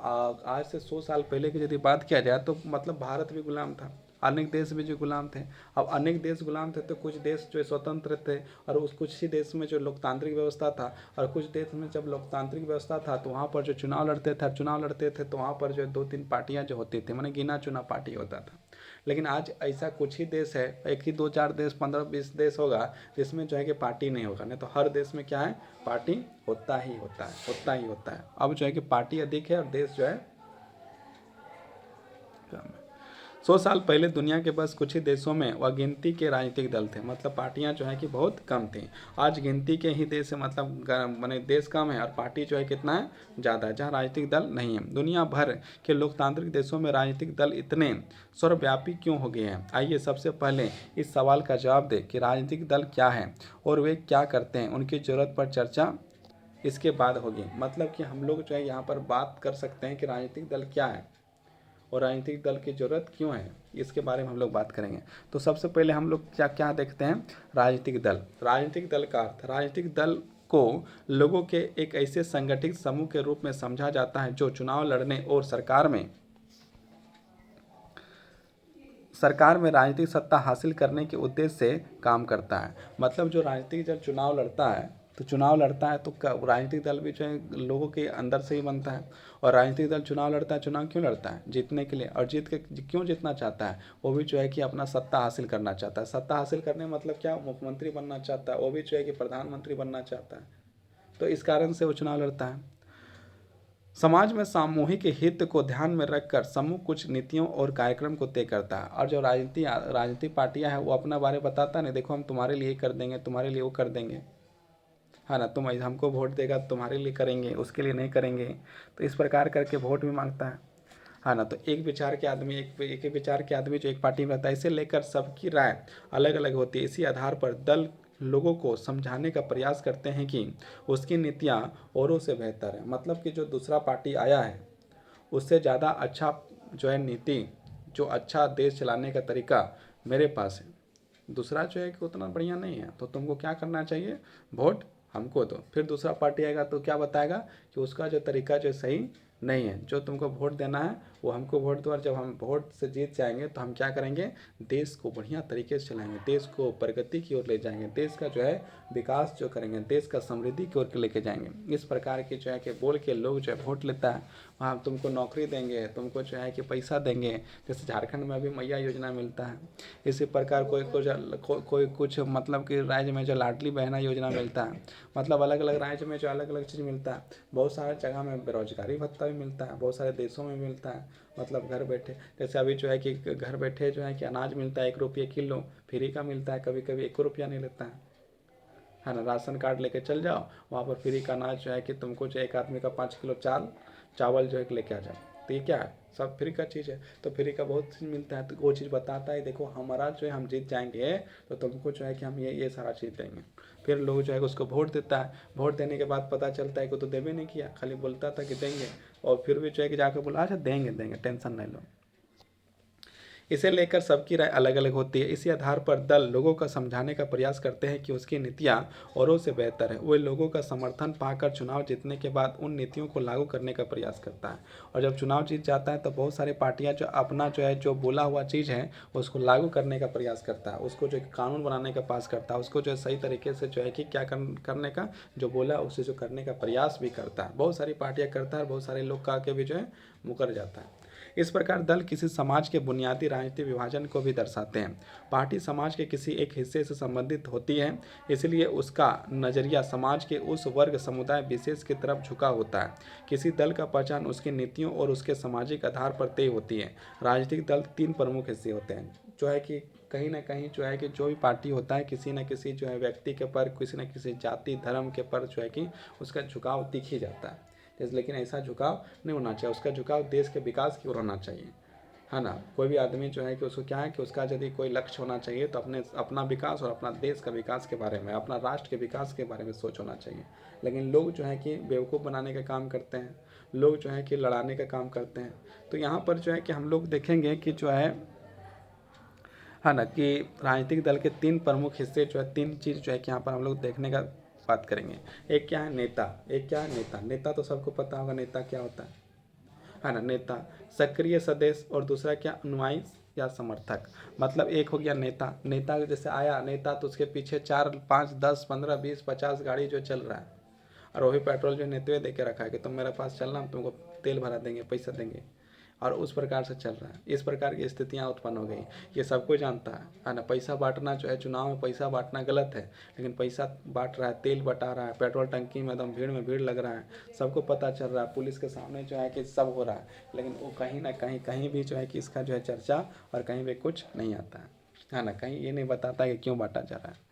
आज से 100 साल पहले की यदि बात किया जाए तो मतलब भारत भी गुलाम था, अनेक देश भी जो गुलाम थे। अब अनेक देश गुलाम थे तो कुछ देश जो स्वतंत्र थे, और उस कुछ ही देश में जो लोकतांत्रिक व्यवस्था था, और कुछ देश में जब लोकतांत्रिक व्यवस्था था तो वहाँ पर जो चुनाव लड़ते थे तो वहाँ पर जो 2-3 पार्टियाँ जो होती थी, माने गिना चुना पार्टी होता था। लेकिन आज ऐसा कुछ ही देश है, एक ही 2-4 देश 15-20 देश होगा जिसमें जो है कि पार्टी नहीं होगा, नहीं तो हर देश में क्या है, पार्टी होता ही होता है, होता ही होता है। अब जो है कि पार्टी अधिक है और देश जो है कम है। 100 साल पहले दुनिया के बस कुछ ही देशों में वह गिनती के राजनीतिक दल थे, मतलब पार्टियां जो है कि बहुत कम थी। आज गिनती के ही देश है, मतलब माने देश कम है और पार्टी जो है कितना है, ज़्यादा है, जहाँ राजनीतिक दल नहीं है। दुनिया भर के लोकतांत्रिक देशों में राजनीतिक दल इतने सर्वव्यापी क्यों हो गए हैं? आइए सबसे पहले इस सवाल का जवाब दें कि राजनीतिक दल क्या है और वे क्या करते हैं, उनकी ज़रूरत पर चर्चा इसके बाद होगी। मतलब कि हम लोग जो है यहाँ पर बात कर सकते हैं कि राजनीतिक दल क्या है और राजनीतिक दल की ज़रूरत क्यों है, इसके बारे में हम लोग बात करेंगे। तो सबसे पहले हम लोग क्या क्या देखते हैं, राजनीतिक दल। राजनीतिक दल का अर्थ, राजनीतिक दल को लोगों के एक ऐसे संगठित समूह के रूप में समझा जाता है जो चुनाव लड़ने और सरकार में राजनीतिक सत्ता हासिल करने के उद्देश्य से काम करता है। मतलब जो राजनीतिक दल चुनाव लड़ता है तो राजनीतिक दल भी जो है लोगों के अंदर से ही बनता है। और राजनीतिक दल चुनाव लड़ता है, चुनाव क्यों लड़ता है? जीतने के लिए। और जीत के क्यों जीतना चाहता है? वो भी जो है कि अपना सत्ता हासिल करना चाहता है। सत्ता हासिल करने मतलब क्या, मुख्यमंत्री बनना चाहता है, वो भी जो है कि प्रधानमंत्री बनना चाहता है। तो इस कारण से वो चुनाव लड़ता है। समाज में सामूहिक हित को ध्यान में रखकर समूह कुछ नीतियों और कार्यक्रम को तय करता है। और जो राजनीतिक पार्टियां हैं वो अपना बारे बताता नहीं, देखो हम तुम्हारे लिए कर देंगे, तुम्हारे लिए वो कर देंगे, है ना, तुम हमको वोट देगा तुम्हारे लिए करेंगे, उसके लिए नहीं करेंगे। तो इस प्रकार करके वोट भी मांगता है ना। तो एक विचार के आदमी एक विचार के आदमी जो एक पार्टी में रहता है, इसे लेकर सबकी राय अलग अलग होती है। इसी आधार पर दल लोगों को समझाने का प्रयास करते हैं कि उसकी नीतियाँ औरों से बेहतर है। मतलब कि जो दूसरा पार्टी आया है उससे ज़्यादा अच्छा जो है नीति, जो अच्छा देश चलाने का तरीका मेरे पास है। दूसरा जो है कि उतना बढ़िया नहीं है, तो तुमको क्या करना चाहिए, वोट हमको दो। फिर दूसरा पार्टी आएगा तो क्या बताएगा कि उसका जो तरीका जो सही नहीं है, जो तुमको वोट देना है वो हमको वोट दो, और जब हम वोट से जीत जाएंगे तो हम क्या करेंगे, देश को बढ़िया तरीके से चलाएंगे, देश को प्रगति की ओर ले जाएंगे, देश का जो है विकास जो करेंगे, देश का समृद्धि की ओर लेके जाएंगे। इस प्रकार की जो है कि बोल के लोग जो है वोट लेता है, वहाँ तुमको नौकरी देंगे, तुमको जो है कि पैसा देंगे। जैसे झारखंड में अभी मैया योजना मिलता है, इसी प्रकार कोई कुछ मतलब कि राज्य में जो लाडली बहना योजना मिलता है, मतलब अलग अलग राज्य में जो अलग अलग चीज़ मिलता है। बहुत सारे जगह में बेरोजगारी भत्ता भी मिलता है, बहुत सारे देशों में मिलता है, मतलब घर बैठे। जैसे अभी जो है कि घर बैठे जो है कि अनाज मिलता है 1 रुपये किलो, फ्री का मिलता है, कभी कभी 1 रुपया नहीं लेता है ना। राशन कार्ड लेके चल जाओ, वहाँ पर फ्री का अनाज जो है कि तुमको जो एक आदमी का 5 किलो चावल जो है कि लेके आ जाओ। तो ये क्या है, सब फ्री का चीज़ है। तो फ्री का बहुत चीज़ मिलता है, तो वो चीज़ बताता है देखो हमारा जो है हम जीत जाएंगे तो तुमको जो है कि हम ये सारा चीज़ देंगे। फिर लोग जो है उसको वोट देता है, वोट देने के बाद पता चलता है कि तो देवे नहीं किया, खाली बोलता था कि देंगे, और फिर भी जो है कि जाकर बोला अच्छा देंगे देंगे, टेंशन नहीं लो। इसे लेकर सबकी राय अलग अलग होती है। इसी आधार पर दल लोगों को समझाने का प्रयास करते हैं कि उसकी नीतियां औरों से बेहतर है। वे लोगों का समर्थन पाकर चुनाव जीतने के बाद उन नीतियों को लागू करने का प्रयास करता है, और जब चुनाव जीत जाता है तो बहुत सारी पार्टियां जो अपना जो है जो बोला हुआ चीज़ है उसको लागू करने का प्रयास करता है, उसको जो कानून बनाने का पास करता है, उसको जो है सही तरीके से जो है कि क्या करने का जो बोला उसे जो करने का प्रयास भी करता है। बहुत सारी पार्टियां करता है, बहुत सारे लोग का के भी जो है मुकर जाता है। इस प्रकार दल किसी समाज के बुनियादी राजनीतिक विभाजन को भी दर्शाते हैं। पार्टी समाज के किसी एक हिस्से से संबंधित होती है, इसलिए उसका नजरिया समाज के उस वर्ग समुदाय विशेष की तरफ झुका होता है। किसी दल का पहचान उसकी नीतियों और उसके सामाजिक आधार पर तय होती है। राजनीतिक दल 3 प्रमुख हिस्से होते हैं, जो है कि कहीं ना कहीं जो है कि जो भी पार्टी होता है किसी न किसी जो है व्यक्ति के पर, किसी न किसी जाति धर्म के पर जो है कि उसका झुकाव दिख ही जाता है। जैसे लेकिन ऐसा झुकाव नहीं होना चाहिए, उसका झुकाव देश के विकास की ओर होना चाहिए, है ना। कोई भी आदमी जो है कि उसको क्या है कि उसका यदि कोई लक्ष्य होना चाहिए तो अपना विकास और अपना देश का विकास के बारे में, अपना राष्ट्र के विकास के बारे में सोच होना चाहिए। लेकिन लोग जो है कि बेवकूफ़ बनाने का काम करते हैं, लोग जो है कि लड़ाने का काम करते हैं। तो यहाँ पर जो है कि हम लोग देखेंगे कि जो है ना कि राजनीतिक दल के 3 प्रमुख हिस्से जो है, 3 चीज़ जो है कि यहाँ पर हम लोग देखने का बात करेंगे। एक क्या है नेता, एक क्या है नेता, नेता तो सबको पता होगा नेता क्या होता है ना। नेता सक्रिय सदस्य, और दूसरा क्या अनुयायी या समर्थक। मतलब एक हो गया नेता, नेता जैसे आया नेता तो उसके पीछे 4 5 10 15 20 50 गाड़ी जो चल रहा है, और वही पेट्रोल जो नेतवे दे के रखा है कि तुम मेरे पास चलना, हम तुमको तेल भरा देंगे, पैसा देंगे, और उस प्रकार से चल रहा है। इस प्रकार की स्थितियाँ उत्पन्न हो गई, ये सबको जानता है ना। पैसा बांटना जो है, चुनाव में पैसा बांटना गलत है, लेकिन पैसा बांट रहा है, तेल बटा रहा है, पेट्रोल टंकी में एकदम भीड़ में भीड़ लग रहा है, सबको पता चल रहा है, पुलिस के सामने जो है कि सब हो रहा है, लेकिन वो कहीं ना कहीं कहीं भी जो है कि इसका जो है चर्चा और कहीं भी कुछ नहीं आता है ना। कहीं ये नहीं बताता कि क्यों बांटा जा रहा है,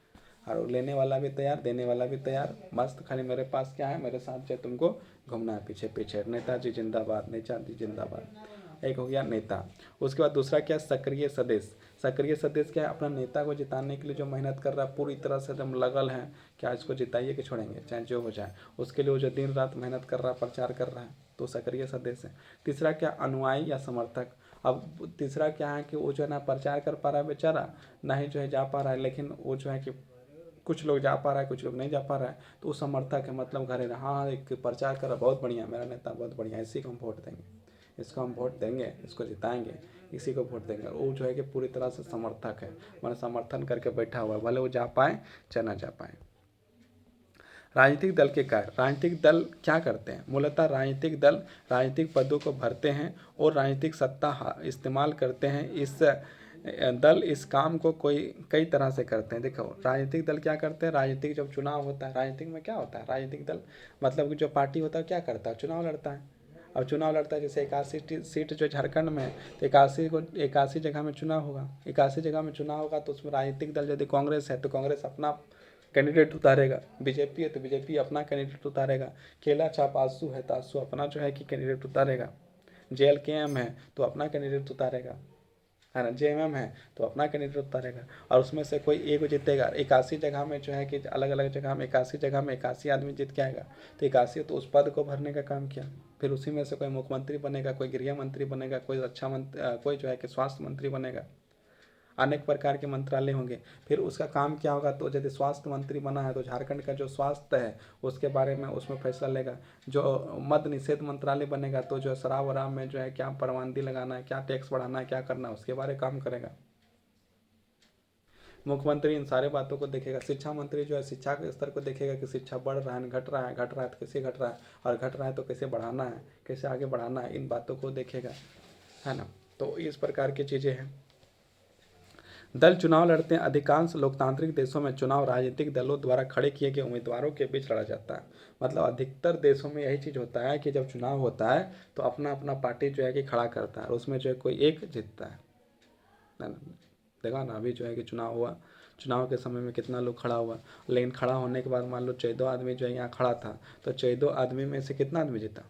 और लेने वाला भी तैयार, देने वाला भी तैयार, मस्त खाली मेरे पास क्या है, मेरे साथ जो तुमको घूमना है पीछे पीछे, नेताजी जिंदाबाद, नेताजी जिंदाबाद। एक हो गया नेता। उसके बाद दूसरा क्या, सक्रिय सदस्य। सक्रिय सदस्य क्या है, अपना नेता को जिताने के लिए जो मेहनत कर रहा है, पूरी तरह से एकदम लगल है, क्या इसको जिताइए कि छोड़ेंगे चाहे जो हो जाए, उसके लिए वो जो दिन रात मेहनत कर रहा है, प्रचार कर रहा है, तो सक्रिय सदस्य है। तीसरा क्या, अनुयायी या समर्थक। अब तीसरा क्या है कि वो जो है ना प्रचार कर पा रहा है बेचारा, ना ही जो है जा पा रहा है, लेकिन वो जो है कि कुछ लोग जा पा रहा है, कुछ लोग नहीं जा पा रहा है, तो वो समर्थक है, मतलब घर है, हाँ एक प्रचार कर रहा बहुत बढ़िया, मेरा नेता बहुत बढ़िया, इसी को हम वोट देंगे, इसको हम वोट देंगे, इसको जिताएंगे, इसी को वोट देंगे। वो जो है कि पूरी तरह से समर्थक है, मैंने समर्थन करके बैठा हुआ है, भले वो जा पाए चाहे ना जा पाए। राजनीतिक दल के कार्य। राजनीतिक दल क्या करते हैं, मूलतः राजनीतिक दल राजनीतिक पदों को भरते हैं और राजनीतिक सत्ता इस्तेमाल करते हैं। इस दल इस काम को कई तरह से करते हैं। देखो राजनीतिक दल क्या करते हैं, राजनीतिक जब चुनाव होता है, राजनीतिक में क्या होता है, राजनीतिक दल मतलब कि जो पार्टी होता है क्या करता है, चुनाव लड़ता है। अब चुनाव लड़ता है, जैसे 81 सीट जो झारखंड में है, तो 81 जगह में चुनाव होगा, 81 जगह में चुनाव होगा, तो उसमें राजनीतिक दल यदि कांग्रेस है तो कांग्रेस अपना कैंडिडेट उतारेगा, बीजेपी है तो बीजेपी अपना कैंडिडेट उतारेगा, केला छाप आंसू है तो आंसू अपना जो है कि कैंडिडेट उतारेगा, JLKM है तो अपना कैंडिडेट उतारेगा, है ना, JMM है तो अपना कैंडिडेट उतारेगा, और उसमें से कोई एक जीतेगा। 81 जगह में जो है कि अलग अलग जगह में 81 जगह में 81 आदमी जीत के आएगा, तो 81 तो उस पद को भरने का काम किया। फिर उसी में से कोई मुख्यमंत्री बनेगा, कोई गृह मंत्री बनेगा, कोई रक्षा मंत्री, कोई जो है कि स्वास्थ्य मंत्री बनेगा, अनेक प्रकार के मंत्रालय होंगे। फिर उसका काम क्या होगा, तो यदि स्वास्थ्य मंत्री बना है तो झारखंड का जो स्वास्थ्य है उसके बारे में उसमें फैसला लेगा। जो मद्य निषेध मंत्रालय बनेगा तो जो शराब वराब में जो है क्या पाबंदी लगाना है, क्या टैक्स बढ़ाना है, क्या करना है, उसके बारे में काम करेगा। मुख्यमंत्री इन सारे बातों को देखेगा। शिक्षा मंत्री जो है शिक्षा के स्तर को देखेगा कि शिक्षा बढ़ रहा है, घट रहा है, घट रहा है तो कैसे घट रहा है, और घट रहा है तो कैसे बढ़ाना है, कैसे आगे बढ़ाना है, इन बातों को देखेगा, है ना। तो इस प्रकार की चीज़ें हैं। दल चुनाव लड़ते हैं। अधिकांश लोकतांत्रिक देशों में चुनाव राजनीतिक दलों द्वारा खड़े किए गए उम्मीदवारों के बीच लड़ा जाता है। मतलब अधिकतर देशों में यही चीज़ होता है कि जब चुनाव होता है तो अपना अपना पार्टी जो है कि खड़ा करता है और उसमें जो है कोई एक जीतता है ना। देखा ना, अभी जो है कि चुनाव हुआ, चुनाव के समय में कितना लोग खड़ा हुआ, लेकिन खड़ा होने के बाद मान लो 14 आदमी जो है यहाँ खड़ा था, तो 14 आदमी में से कितना आदमी जीता,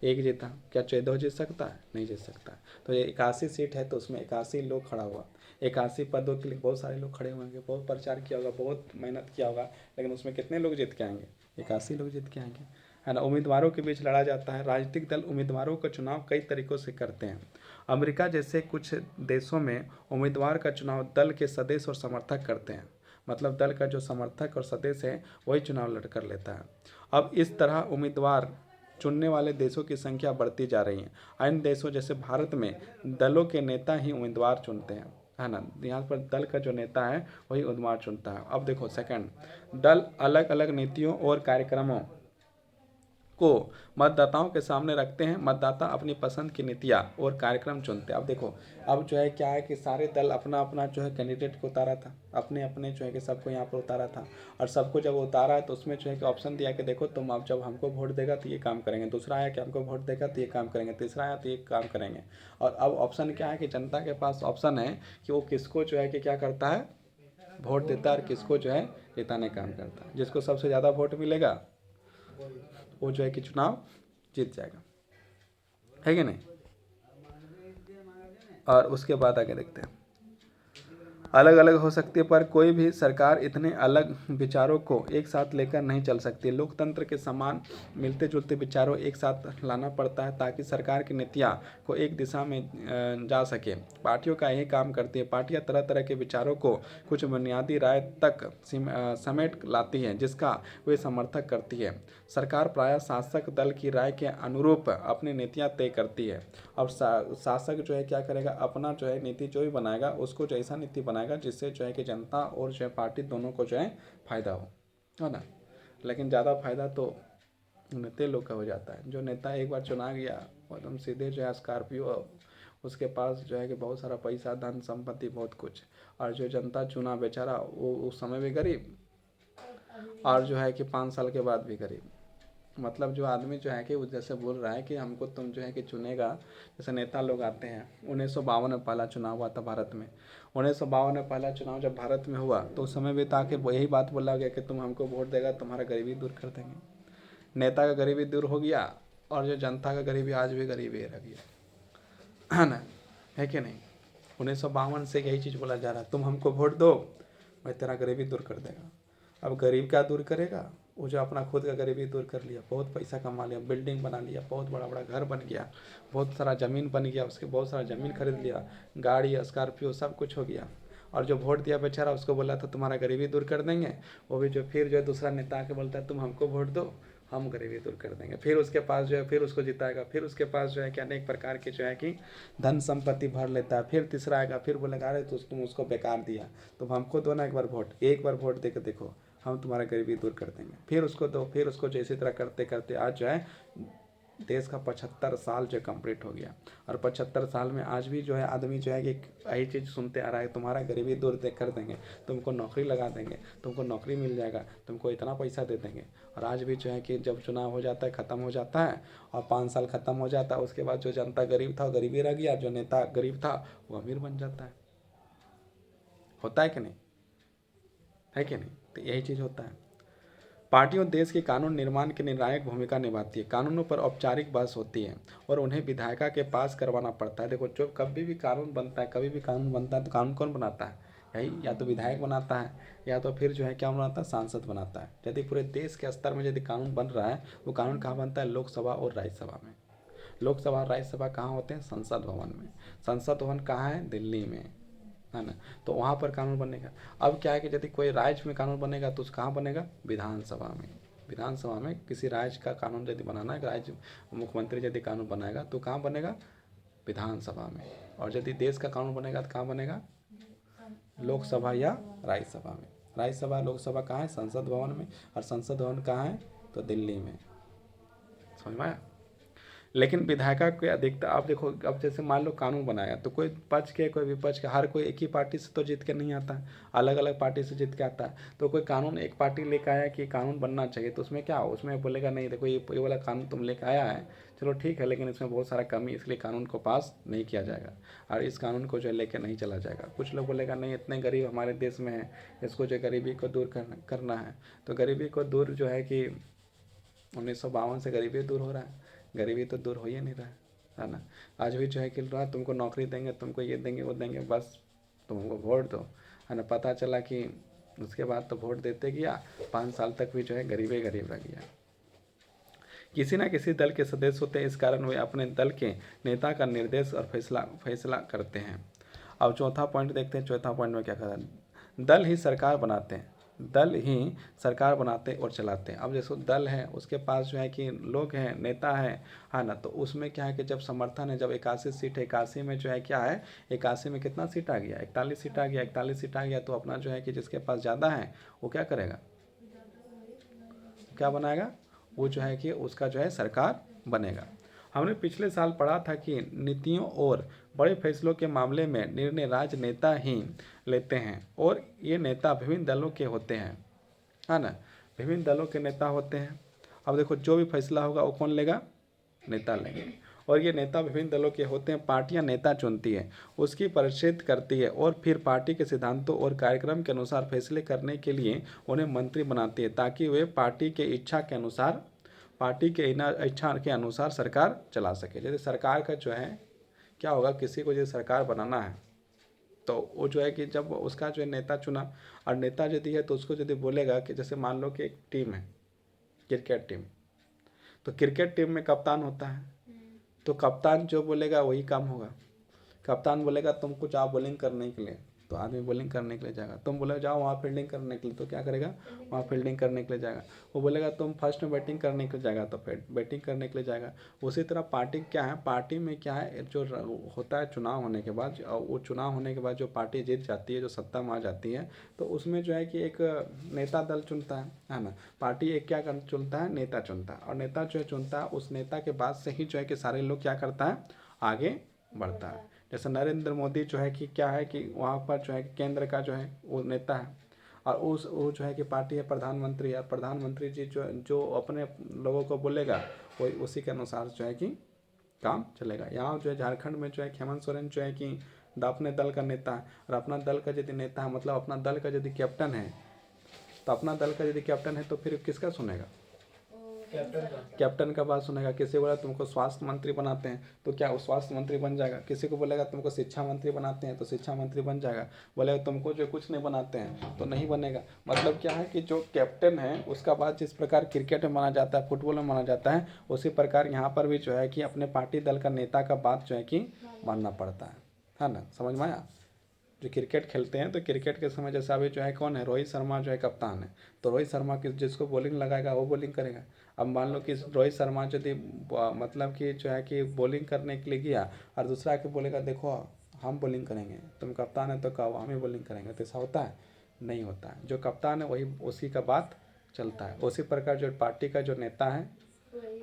एक जीता। क्या 14 जीत सकता है, नहीं जीत सकता। तो ये 81 सीट है तो उसमें 81 लोग खड़ा हुआ, 81 पदों के लिए बहुत सारे लोग खड़े होंगे, बहुत प्रचार किया होगा, बहुत मेहनत किया होगा, लेकिन उसमें कितने लोग जीत के आएंगे, 81 लोग जीत के आएंगे, है ना। उम्मीदवारों के बीच लड़ा जाता है। राजनीतिक दल उम्मीदवारों का चुनाव कई तरीकों से करते हैं। अमेरिका जैसे कुछ देशों में उम्मीदवार का चुनाव दल के सदस्य और समर्थक करते हैं। मतलब दल का जो समर्थक और सदस्य है वही चुनाव लड़ कर लेता है। अब इस तरह उम्मीदवार चुनने वाले देशों की संख्या बढ़ती जा रही है। अन्य देशों जैसे भारत में दलों के नेता ही उम्मीदवार चुनते हैं, है ना। यहाँ पर दल का जो नेता है वही उम्मीदवार चुनता है। अब देखो सेकंड, दल अलग अलग नीतियों और कार्यक्रमों को मतदाताओं के सामने रखते हैं। मतदाता अपनी पसंद की नीतियाँ और कार्यक्रम चुनते हैं। अब देखो, अब जो है क्या है कि सारे दल अपना अपना जो है कैंडिडेट को उतारा था, अपने अपने जो है कि सबको यहाँ पर उतारा था, और सबको जब उतारा है तो उसमें जो है कि ऑप्शन दिया कि देखो तुम अब जब हमको वोट देगा तो ये काम करेंगे, दूसरा आया कि हमको वोट देगा तो ये काम करेंगे, तीसरा आया तो ये काम करेंगे। और अब ऑप्शन क्या है कि जनता के पास ऑप्शन है कि वो किसको जो है कि क्या करता है, वोट देता है, और किसको जो है जिताने का काम करता है। जिसको सबसे ज़्यादा वोट मिलेगा वो जो है कि चुनाव जीत जाएगा, है कि नहीं। और उसके बाद आगे देखते हैं। अलग अलग हो सकती है पर कोई भी सरकार इतने अलग विचारों को एक साथ लेकर नहीं चल सकती। लोकतंत्र के समान मिलते जुलते विचारों एक साथ लाना पड़ता है ताकि सरकार की नीतियाँ को एक दिशा में जा सके। पार्टियों का यही काम करती है। पार्टियां तरह तरह के विचारों को कुछ बुनियादी राय तक समेट लाती हैं जिसका वे समर्थक करती है। सरकार प्रायः शासक दल की राय के अनुरूप अपनी नीतियाँ तय करती है। अब शासक जो है क्या करेगा, अपना जो है नीति जो भी बनाएगा उसको जो ऐसा नीति बनाएगा जिससे जो है कि जनता और जो है पार्टी दोनों को जो है फायदा हो, है ना। लेकिन ज़्यादा फायदा तो नेता लोग का हो जाता है। जो नेता एक बार चुना गया वो एकदम सीधे जो है स्कॉर्पियो, उसके पास जो है कि बहुत सारा पैसा, धन संपत्ति, बहुत कुछ, और जो जनता चुना बेचारा वो उस समय भी गरीब, और जो है कि 5 साल के बाद भी गरीब। मतलब जो आदमी जो है कि वो जैसे बोल रहा है कि हमको तुम जो है कि चुनेगा, जैसे नेता लोग आते हैं। 1952 में पहला चुनाव हुआ था भारत में। 1952 में पहला चुनाव जब भारत में हुआ तो उस समय भी था कि यही बात बोला गया कि तुम हमको वोट देगा तुम्हारा गरीबी दूर कर देंगे। नेता का गरीबी दूर हो गया और जो जनता का गरीबी आज भी गरीबी रह गया, है ना, है कि नहीं। 1952 से यही चीज़ बोला जा रहा है, तुम हमको वोट दो मैं तेरा गरीबी दूर कर देगा। अब गरीब क्या दूर करेगा, वो जो अपना खुद का गरीबी दूर कर लिया, बहुत पैसा कमा लिया, बिल्डिंग बना लिया, बहुत बड़ा बड़ा घर बन गया, बहुत सारा ज़मीन बन गया, उसके बहुत सारा ज़मीन खरीद लिया, गाड़ी स्कॉर्पियो सब कुछ हो गया। और जो वोट दिया बेचारा उसको बोला था तुम्हारा गरीबी दूर कर देंगे, वो भी जो फिर जो है दूसरा नेता आके बोलता है तुम हमको वोट दो हम गरीबी दूर कर देंगे। फिर उसके पास जो है फिर उसको जिताएगा, फिर उसके पास जो है कि अनेक प्रकार के जो है कि धन संपत्ति भर लेता है। फिर तीसरा आएगा, फिर बोलेगा अरे तो तुम उसको बेकार दिया, तुम हमको दो ना एक बार वोट दे के देखो हम तुम्हारा गरीबी दूर कर देंगे। फिर उसको दो, फिर उसको जो इसी तरह करते करते आज जो है देश का 75 साल जो कंप्लीट हो गया। और 75 साल में आज भी जो है आदमी जो है कि यही चीज़ सुनते आ रहा है, तुम्हारा गरीबी दूर कर देंगे, तुमको नौकरी लगा देंगे, तुमको नौकरी मिल जाएगा, तुमको इतना पैसा दे देंगे। और आज भी जो है कि जब चुनाव हो जाता है, ख़त्म हो जाता है और 5 साल ख़त्म हो जाता है, उसके बाद जो जनता गरीब था वो गरीबी रह गया, जो नेता गरीब था वो अमीर बन जाता है। होता है कि नहीं, है कि नहीं। तो यही चीज़ होता है। पार्टियों देश के कानून निर्माण की निर्णायक भूमिका निभाती है। कानूनों पर औपचारिक बहस होती है और उन्हें विधायिका के पास करवाना पड़ता है। देखो जो कभी भी कानून बनता है, कभी भी कानून बनता है तो कानून कौन बनाता है, यही या तो विधायक बनाता है या तो फिर जो है क्या बनाता है, सांसद बनाता है। यदि पूरे देश के स्तर में यदि कानून बन रहा है वो कानून कहाँ बनता है, लोकसभा और राज्यसभा में। लोकसभा और राज्यसभा कहाँ होते हैं? संसद भवन में। संसद भवन कहाँ है? दिल्ली में, है ना। तो वहाँ पर कानून बनेगा। अब क्या है कि यदि कोई राज्य में कानून बनेगा तो कहाँ बनेगा? विधानसभा में। विधानसभा में किसी राज्य का कानून यदि बनाना है, राज्य मुख्यमंत्री यदि कानून बनाएगा तो कहाँ बनेगा? विधानसभा में। और यदि देश का कानून बनेगा तो कहाँ बनेगा? लोकसभा या राज्यसभा में। राज्यसभा लोकसभा कहाँ है? संसद भवन में। और संसद भवन कहाँ है? तो दिल्ली में। समझ में आया? लेकिन विधायिका के अधिकता, आप देखो, अब जैसे मान लो कानून बनाया तो कोई पक्ष के कोई विपक्ष के, हर कोई एक ही पार्टी से तो जीत के नहीं आता है, अलग अलग पार्टी से जीत के आता है। तो कोई कानून एक पार्टी लेकर आया कि कानून बनना चाहिए, तो उसमें क्या हो, उसमें बोलेगा नहीं देखो ये वाला कानून तुम लेकर आया है, चलो ठीक है, लेकिन इसमें बहुत सारा कमी, इसलिए कानून को पास नहीं किया जाएगा और इस कानून को जो है लेकर नहीं चला जाएगा। कुछ लोग बोलेगा नहीं इतने गरीब हमारे देश में है, इसको जो गरीबी को दूर करना है। तो गरीबी को दूर जो है कि 1952 से गरीबी दूर हो रहा है, गरीबी तो दूर हो ही नहीं रहा है ना। आज भी जो है कि तुमको नौकरी देंगे, तुमको ये देंगे वो देंगे, बस तुम हमको वोट दो, है ना। पता चला कि उसके बाद तो वोट देते गया, 5 साल तक भी जो है गरीब ही गरीब रह गया। किसी न किसी दल के सदस्य होते हैं, इस कारण वे अपने दल के नेता का निर्देश और फैसला करते हैं। अब चौथा पॉइंट देखते हैं। चौथा पॉइंट में क्या कहा? दल ही सरकार बनाते हैं, दल ही सरकार बनाते और चलाते हैं। अब जैसे दल है उसके पास जो है कि लोग हैं, नेता है ना। तो उसमें क्या है कि जब समर्थन है, जब 81 सीट है, 81 में जो है क्या है, 81 में कितना सीट आ गया? 41 सीट आ गया। 41 सीट आ गया तो अपना जो है कि जिसके पास ज़्यादा है वो क्या करेगा? क्या बनाएगा? वो जो है कि उसका जो है सरकार बनेगा। हमने पिछले साल पढ़ा था कि नीतियों और बड़े फैसलों के मामले में निर्णय राजनेता ही लेते हैं और ये नेता विभिन्न दलों के होते हैं, है ना। विभिन्न दलों के नेता होते हैं। अब देखो जो भी फैसला होगा वो कौन लेगा? नेता लेंगे। और ये नेता विभिन्न दलों के होते हैं। पार्टियां नेता चुनती है, उसकी परिषद करती है और फिर पार्टी के सिद्धांतों और कार्यक्रम के अनुसार फैसले करने के लिए उन्हें मंत्री बनाती है, ताकि वे पार्टी के इच्छा के अनुसार सरकार चला सके। जैसे सरकार का जो है क्या होगा, किसी को जैसे सरकार बनाना है तो वो जो है कि जब उसका जो है नेता चुना, और नेता यदि है तो उसको यदि बोलेगा कि जैसे मान लो कि एक टीम है, क्रिकेट टीम, तो क्रिकेट टीम में कप्तान होता है, तो कप्तान जो बोलेगा वही काम होगा। कप्तान बोलेगा तुमको जाओ बॉलिंग करने के लिए, तो आदमी बॉलिंग करने के लिए जाएगा। तुम बोले जाओ वहाँ फील्डिंग करने के लिए, तो क्या करेगा? वहाँ फील्डिंग करने के लिए जाएगा। वो बोलेगा तुम फर्स्ट में बैटिंग करने के लिए जाएगा, तो फिर बैटिंग करने के लिए जाएगा। उसी तरह पार्टी क्या है, पार्टी में क्या है, जो होता है चुनाव होने के बाद, वो चुनाव होने के बाद जो पार्टी जीत जाती है, जो सत्ता में आ जाती है, तो उसमें जो है कि एक नेता दल चुनता है ना। पार्टी एक क्या चुनता है? नेता चुनता है। और नेता जो है चुनता है, उस नेता के बाद से ही जो है कि सारे लोग क्या करता है? आगे बढ़ता है। जैसे नरेंद्र मोदी जो है कि क्या है कि वहाँ पर जो है केंद्र का जो है वो नेता है, और वो जो है कि पार्टी है प्रधानमंत्री है। प्रधानमंत्री जी जो अपने लोगों को बोलेगा वही उसी के अनुसार जो है कि काम चलेगा। यहाँ जो है झारखंड में जो है हेमंत सोरेन जो है कि अपने दल का नेता है, और अपना दल का यदि नेता है, मतलब अपना दल का यदि कैप्टन है, तो अपना दल का यदि कैप्टन है तो फिर किसका सुनेगा? कैप्टन का बात सुनेगा। किसी को बोला तुमको स्वास्थ्य मंत्री बनाते हैं तो क्या वो स्वास्थ्य मंत्री बन जाएगा। किसी को बोलेगा तुमको शिक्षा मंत्री बनाते हैं तो शिक्षा मंत्री बन जाएगा। बोलेगा तुमको जो कुछ नहीं बनाते हैं तो नहीं बनेगा। मतलब क्या है कि जो कैप्टन है उसका बात जिस प्रकार क्रिकेट में माना जाता है, फुटबॉल में माना जाता है, उसी प्रकार यहाँ पर भी जो है कि अपने पार्टी दल का नेता का बात जो है कि मानना पड़ता है ना। समझ में आया? जो क्रिकेट खेलते हैं तो क्रिकेट के समय जैसे अभी जो है कौन है, रोहित शर्मा जो है कप्तान है, तो रोहित शर्मा जिसको बॉलिंग लगाएगा वो बॉलिंग करेगा। अब मान लो कि रोहित शर्मा यदि मतलब कि जो है कि बॉलिंग करने के लिए गया और दूसरा के बोलेगा देखो हम बॉलिंग करेंगे, तुम कप्तान है तो कहो हम ही बॉलिंग करेंगे, तो ऐसा होता है? नहीं होता है। जो कप्तान है वही उसी का बात चलता है। उसी प्रकार जो पार्टी का जो नेता है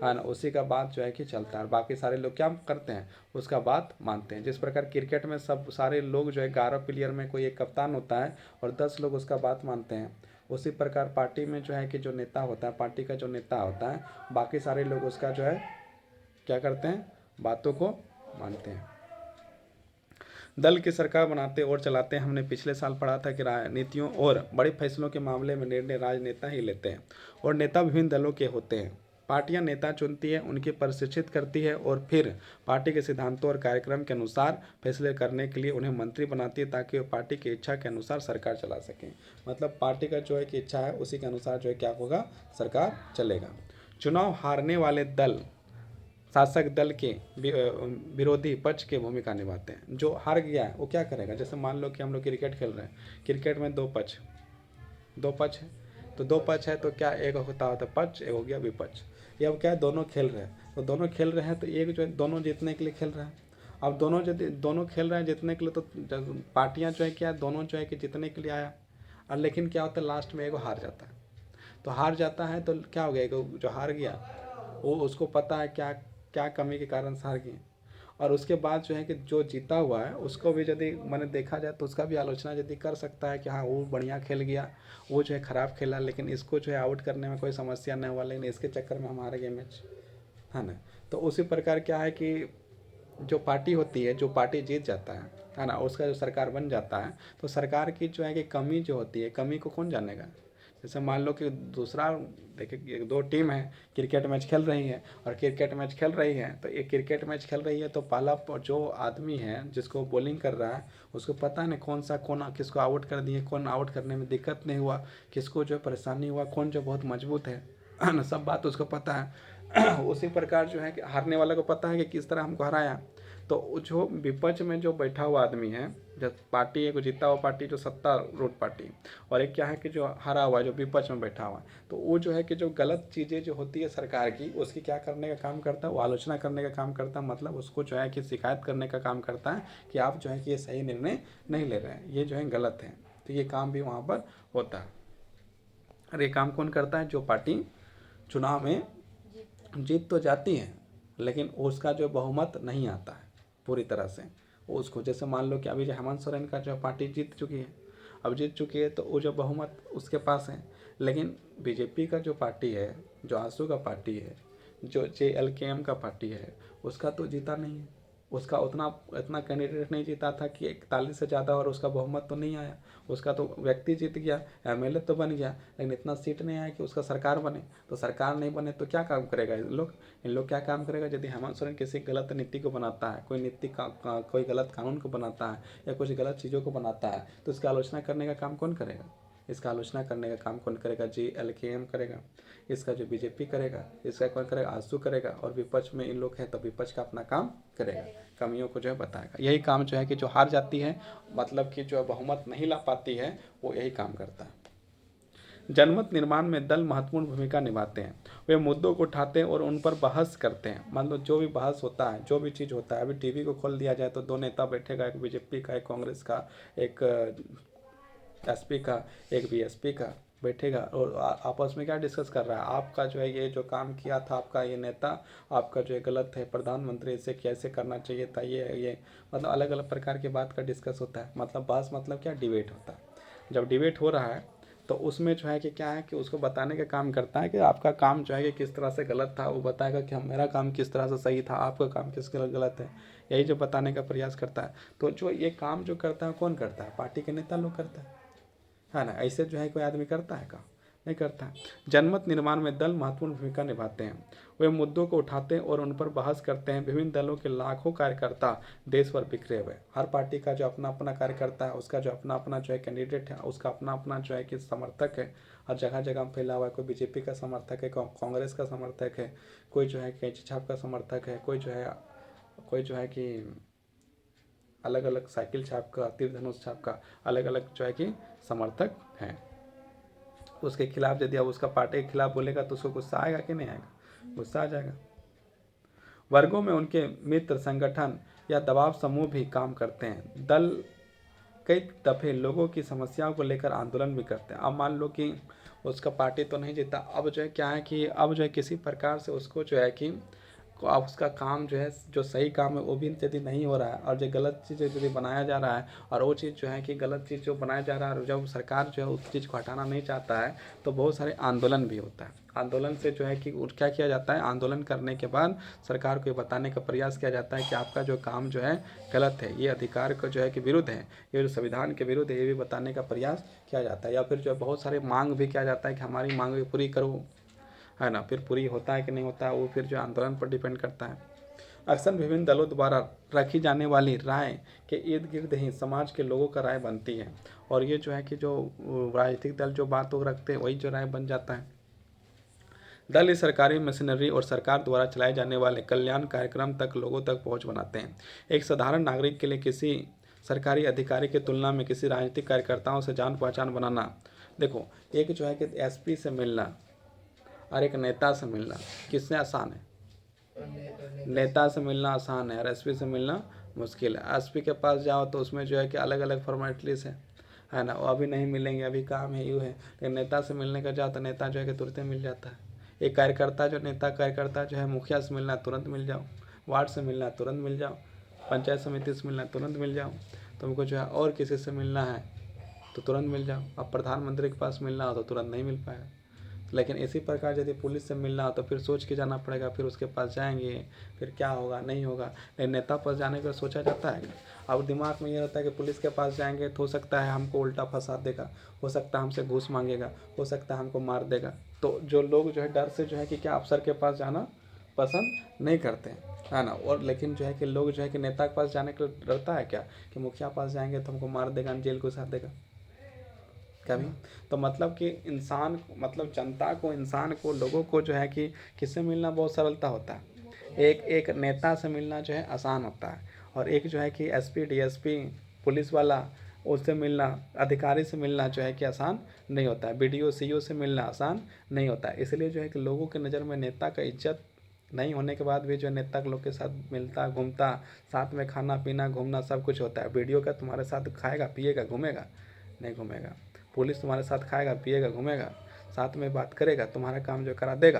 ना, उसी का बात जो है कि चलता है। बाकी सारे लोग क्या करते हैं? उसका बात मानते हैं। जिस प्रकार क्रिकेट में सब सारे लोग जो है 11 प्लेयर में कोई एक कप्तान होता है और 10 लोग उसका बात मानते हैं, उसी प्रकार पार्टी में जो है कि जो नेता होता है, पार्टी का जो नेता होता है, बाकी सारे लोग उसका जो है क्या करते हैं? बातों को मानते हैं। दल की सरकार बनाते और चलाते हैं। हमने पिछले साल पढ़ा था कि नीतियों और बड़े फैसलों के मामले में निर्णय राजनेता ही लेते हैं और नेता विभिन्न दलों के होते हैं। पार्टियां नेता चुनती है, उनकी प्रशिक्षित करती है और फिर पार्टी के सिद्धांतों और कार्यक्रम के अनुसार फैसले करने के लिए उन्हें मंत्री बनाती है, ताकि वो पार्टी की इच्छा के अनुसार सरकार चला सकें। मतलब पार्टी का जो है कि इच्छा है उसी के अनुसार जो है क्या होगा? सरकार चलेगा। चुनाव हारने वाले दल शासक दल के विरोधी पक्ष की भूमिका निभाते हैं। जो हार गया है वो क्या करेगा, जैसे मान लो कि हम लोग क्रिकेट खेल रहे हैं, क्रिकेट में दो पक्ष है, तो दो पक्ष है तो क्या, एक होता है पक्ष, एक हो गया विपक्ष। ये अब क्या है, दोनों खेल रहे हैं, तो दोनों खेल रहे हैं तो एक जो है दोनों जीतने के लिए खेल रहा है। अब दोनों खेल रहे हैं जीतने के लिए, तो पार्टियां जो है क्या, दोनों जो है कि जीतने के लिए आया, और लेकिन क्या होता है लास्ट में एगो हार जाता है। तो हार जाता है तो क्या हो गया, एगो जो हार गया वो उसको पता है क्या क्या कमी के कारण से हार गए, और उसके बाद जो है कि जो जीता हुआ है उसको भी यदि मैंने देखा जाए तो उसका भी आलोचना यदि कर सकता है कि हाँ वो बढ़िया खेल गया, वो जो है ख़राब खेला, लेकिन इसको जो है आउट करने में कोई समस्या नहीं हुआ, लेकिन इसके चक्कर में हम हार गए मैच, है ना। तो उसी प्रकार क्या है कि जो पार्टी होती है, जो पार्टी जीत जाता है ना, उसका जो सरकार बन जाता है, तो सरकार की जो है कि कमी जो होती है, कमी को कौन जानेगा। जैसे मान लो कि दूसरा, देखिए दो टीम है, क्रिकेट मैच खेल रही है, और क्रिकेट मैच खेल रही है, तो एक क्रिकेट मैच खेल रही है तो पहला जो आदमी है जिसको बॉलिंग कर रहा है उसको पता है ना कौन किसको आउट कर दिए, कौन आउट करने में दिक्कत नहीं हुआ, किसको जो परेशानी हुआ, कौन जो बहुत मजबूत है ना, सब बात उसको पता है। उसी प्रकार जो है कि हारने वाले को पता है कि किस तरह हमको हराया। तो जो विपक्ष में जो बैठा हुआ आदमी है, जब पार्टी एक जीता हुआ पार्टी जो सत्तारूढ़ पार्टी, और एक क्या है कि जो हारा हुआ है जो विपक्ष में बैठा हुआ है, तो वो जो है कि जो गलत चीज़ें जो होती है सरकार की, उसकी क्या करने का काम करता है, वो आलोचना करने का काम करता है, मतलब उसको जो है कि शिकायत करने का काम करता है कि आप जो है कि ये सही निर्णय नहीं ले रहे हैं, ये जो है गलत है। तो ये काम भी वहाँ पर होता है। और ये काम कौन करता है, जो पार्टी चुनाव में जीत तो जाती है लेकिन उसका जो बहुमत नहीं आता है पूरी तरह से उसको, जैसे मान लो कि अभी जो हेमंत सोरेन का जो पार्टी जीत चुकी है, अब जीत चुकी है तो वो जो बहुमत उसके पास है, लेकिन बीजेपी का जो पार्टी है, जो आंसू का पार्टी है, जो JLKM का पार्टी है, उसका तो जीता नहीं है, उसका इतना कैंडिडेट नहीं जीता था कि 41 से ज़्यादा, और उसका बहुमत तो नहीं आया। उसका तो व्यक्ति जीत गया, MLA तो बन गया, लेकिन इतना सीट नहीं आया कि उसका सरकार बने। तो सरकार नहीं बने तो क्या काम करेगा इन लोग क्या काम करेगा, यदि हेमंत सोरेन किसी गलत नीति को बनाता है, कोई नीति कोई गलत कानून को बनाता है या कुछ गलत चीज़ों को बनाता है, तो इसकी आलोचना करने का काम कौन करेगा, इसका आलोचना करने का काम कौन करेगा, JLKM करेगा, इसका जो बीजेपी करेगा, इसका कौन करेगा, आंसू करेगा, और विपक्ष में इन लोग हैं तो विपक्ष का अपना काम करेगा, कमियों को जो है बताएगा। यही काम जो है कि जो हार जाती है, मतलब कि जो बहुमत नहीं ला पाती है, वो यही काम करता है। जनमत निर्माण में दल महत्वपूर्ण भूमिका निभाते हैं। वे मुद्दों को उठाते हैं और उन पर बहस करते हैं। मान लो जो भी बहस होता है, जो भी चीज़ होता है, अभी टीवी को खोल दिया जाए तो दो नेता बैठेगा, एक बीजेपी का, एक कांग्रेस का, एक SP का, एक BSP का बैठेगा, और आपस में क्या डिस्कस कर रहा है, आपका जो है ये जो काम किया था आपका ये नेता, आपका जो है गलत है, प्रधानमंत्री इसे कैसे करना चाहिए था, ये मतलब अलग अलग प्रकार की बात का डिस्कस होता है। मतलब बहस मतलब क्या, डिबेट होता है। जब डिबेट हो रहा है तो उसमें जो है कि क्या है कि उसको बताने का काम करता है कि आपका काम जो है कि किस तरह से गलत था, वो बताएगा कि मेरा काम किस तरह से सही था, आपका काम किस तरह गलत है, यही जो बताने का प्रयास करता है। तो जो ये काम जो करता है कौन करता है, पार्टी के नेता लोग करता है ना। ऐसे जो है कोई आदमी करता है का, नहीं करता है। जनमत निर्माण में दल महत्वपूर्ण भूमिका निभाते हैं। वे मुद्दों को उठाते हैं और उन पर बहस करते हैं। विभिन्न दलों के लाखों कार्यकर्ता देश भर बिखरे हुए, हर पार्टी का जो अपना अपना कार्यकर्ता है, उसका जो अपना अपना जो है कैंडिडेट है, उसका अपना अपना जो है कि समर्थक है, हर जगह जगह में फैला हुआ है। कोई बीजेपी का समर्थक है, कांग्रेस का समर्थक है, कोई जो है कैंची छाप का समर्थक है, कोई जो है कि अलग अलग साइकिल छाप का, तीर धनुष छाप का, अलग अलग जो है कि समर्थक हैं। उसके खिलाफ यदि आप उसका पार्टी के खिलाफ बोलेगा तो उसको गुस्सा आएगा कि नहीं आएगा, गुस्सा आ जाएगा। वर्गों में उनके मित्र संगठन या दबाव समूह भी काम करते हैं। दल कई दफ़े लोगों की समस्याओं को लेकर आंदोलन भी करते हैं। अब मान लो कि उसका पार्टी तो नहीं जीता, अब जो है क्या है कि अब जो है किसी प्रकार से उसको जो है कि अब उसका काम जो है, जो सही काम है वो भी यदि नहीं हो रहा है, और जो गलत चीज़ यदि बनाया जा रहा है, और वो चीज़ जो है कि गलत चीज़ जो बनाया जा रहा है, और जब सरकार जो है उस चीज़ को हटाना नहीं चाहता है, तो बहुत सारे आंदोलन भी होता है। आंदोलन से जो है कि क्या किया जाता है, आंदोलन करने के बाद सरकार को ये बताने का प्रयास किया जाता है कि आपका जो काम जो है गलत है, ये अधिकार को जो है कि विरुद्ध है, ये जो संविधान के विरुद्ध है, ये भी बताने का प्रयास किया जाता है। या फिर जो है बहुत सारे मांग भी किया जाता है कि हमारी मांग भी पूरी करो, है ना। फिर पूरी होता है कि नहीं होता है, वो फिर जो आंदोलन पर डिपेंड करता है। अक्सर विभिन्न दलों द्वारा रखी जाने वाली राय के इर्द गिर्द ही समाज के लोगों का राय बनती है, और ये जो है कि जो राजनीतिक दल जो बात वो रखते हैं वही जो राय बन जाता है। दल इस सरकारी मशीनरी और सरकार द्वारा चलाए जाने वाले कल्याण कार्यक्रम तक लोगों तक पहुंच बनाते हैं। एक साधारण नागरिक के लिए किसी सरकारी अधिकारी की तुलना में किसी राजनीतिक कार्यकर्ताओं से जान पहचान बनाना, देखो एक जो है कि एसपी से मिलना और एक नेता से मिलना किससे आसान है? नेता से मिलना आसान है और एसपी से मिलना मुश्किल है। एसपी के पास जाओ तो उसमें जो है कि अलग अलग फॉर्मेलिटीज है ना, वो अभी नहीं मिलेंगे, अभी काम है, यूँ है। लेकिन नेता से मिलने का जाओ तो नेता जो है कि तुरंत मिल जाता है। एक कार्यकर्ता जो नेता कार्यकर्ता जो है मुखिया से मिलना तुरंत मिल जाओ, वार्ड से मिलना तुरंत मिल जाओ, पंचायत समिति से मिलना तुरंत मिल जाओ। तुमको जो है और किसी से मिलना है तो तुरंत मिल जाओ। अब प्रधानमंत्री के पास मिलना हो तो तुरंत नहीं मिल पाएगा। लेकिन इसी प्रकार यदि पुलिस से मिलना हो तो फिर सोच के जाना पड़ेगा, फिर उसके पास जाएंगे, फिर क्या होगा नहीं होगा। लेकिन नेता पास जाने का सोचा जाता है। अब दिमाग में ये रहता है कि पुलिस के पास जाएंगे तो हो सकता है हमको उल्टा फंसा देगा, हो सकता है हमसे घूस मांगेगा, हो सकता है हमको मार देगा। तो जो लोग जो है डर से जो है कि क्या अफसर के पास जाना पसंद नहीं करते हैं, है ना। और लेकिन जो है कि लोग जो है कि नेता के पास जाने के लिए डरता है क्या कि मुखिया पास जाएंगे तो हमको मार देगा, जेल घुसा देगा कभी। तो मतलब कि इंसान मतलब जनता को, इंसान को, लोगों को जो है कि किससे मिलना बहुत सरलता होता है। एक एक नेता से मिलना जो है आसान होता है, और एक जो है कि एसपी डीएसपी पुलिस वाला उससे मिलना, अधिकारी से मिलना जो है कि आसान नहीं होता है। बीडीओ सीईओ से मिलना आसान नहीं होता है। इसलिए जो है कि लोगों की नज़र में नेता का इज्जत नहीं होने के बाद भी जो नेता के लोग के साथ मिलता घूमता, साथ में खाना पीना घूमना सब कुछ होता है। वीडियो का तुम्हारे साथ खाएगा पिएगा घूमेगा नहीं घूमेगा। पुलिस तुम्हारे साथ खाएगा पिएगा घूमेगा, साथ में बात करेगा, तुम्हारा काम जो करा देगा।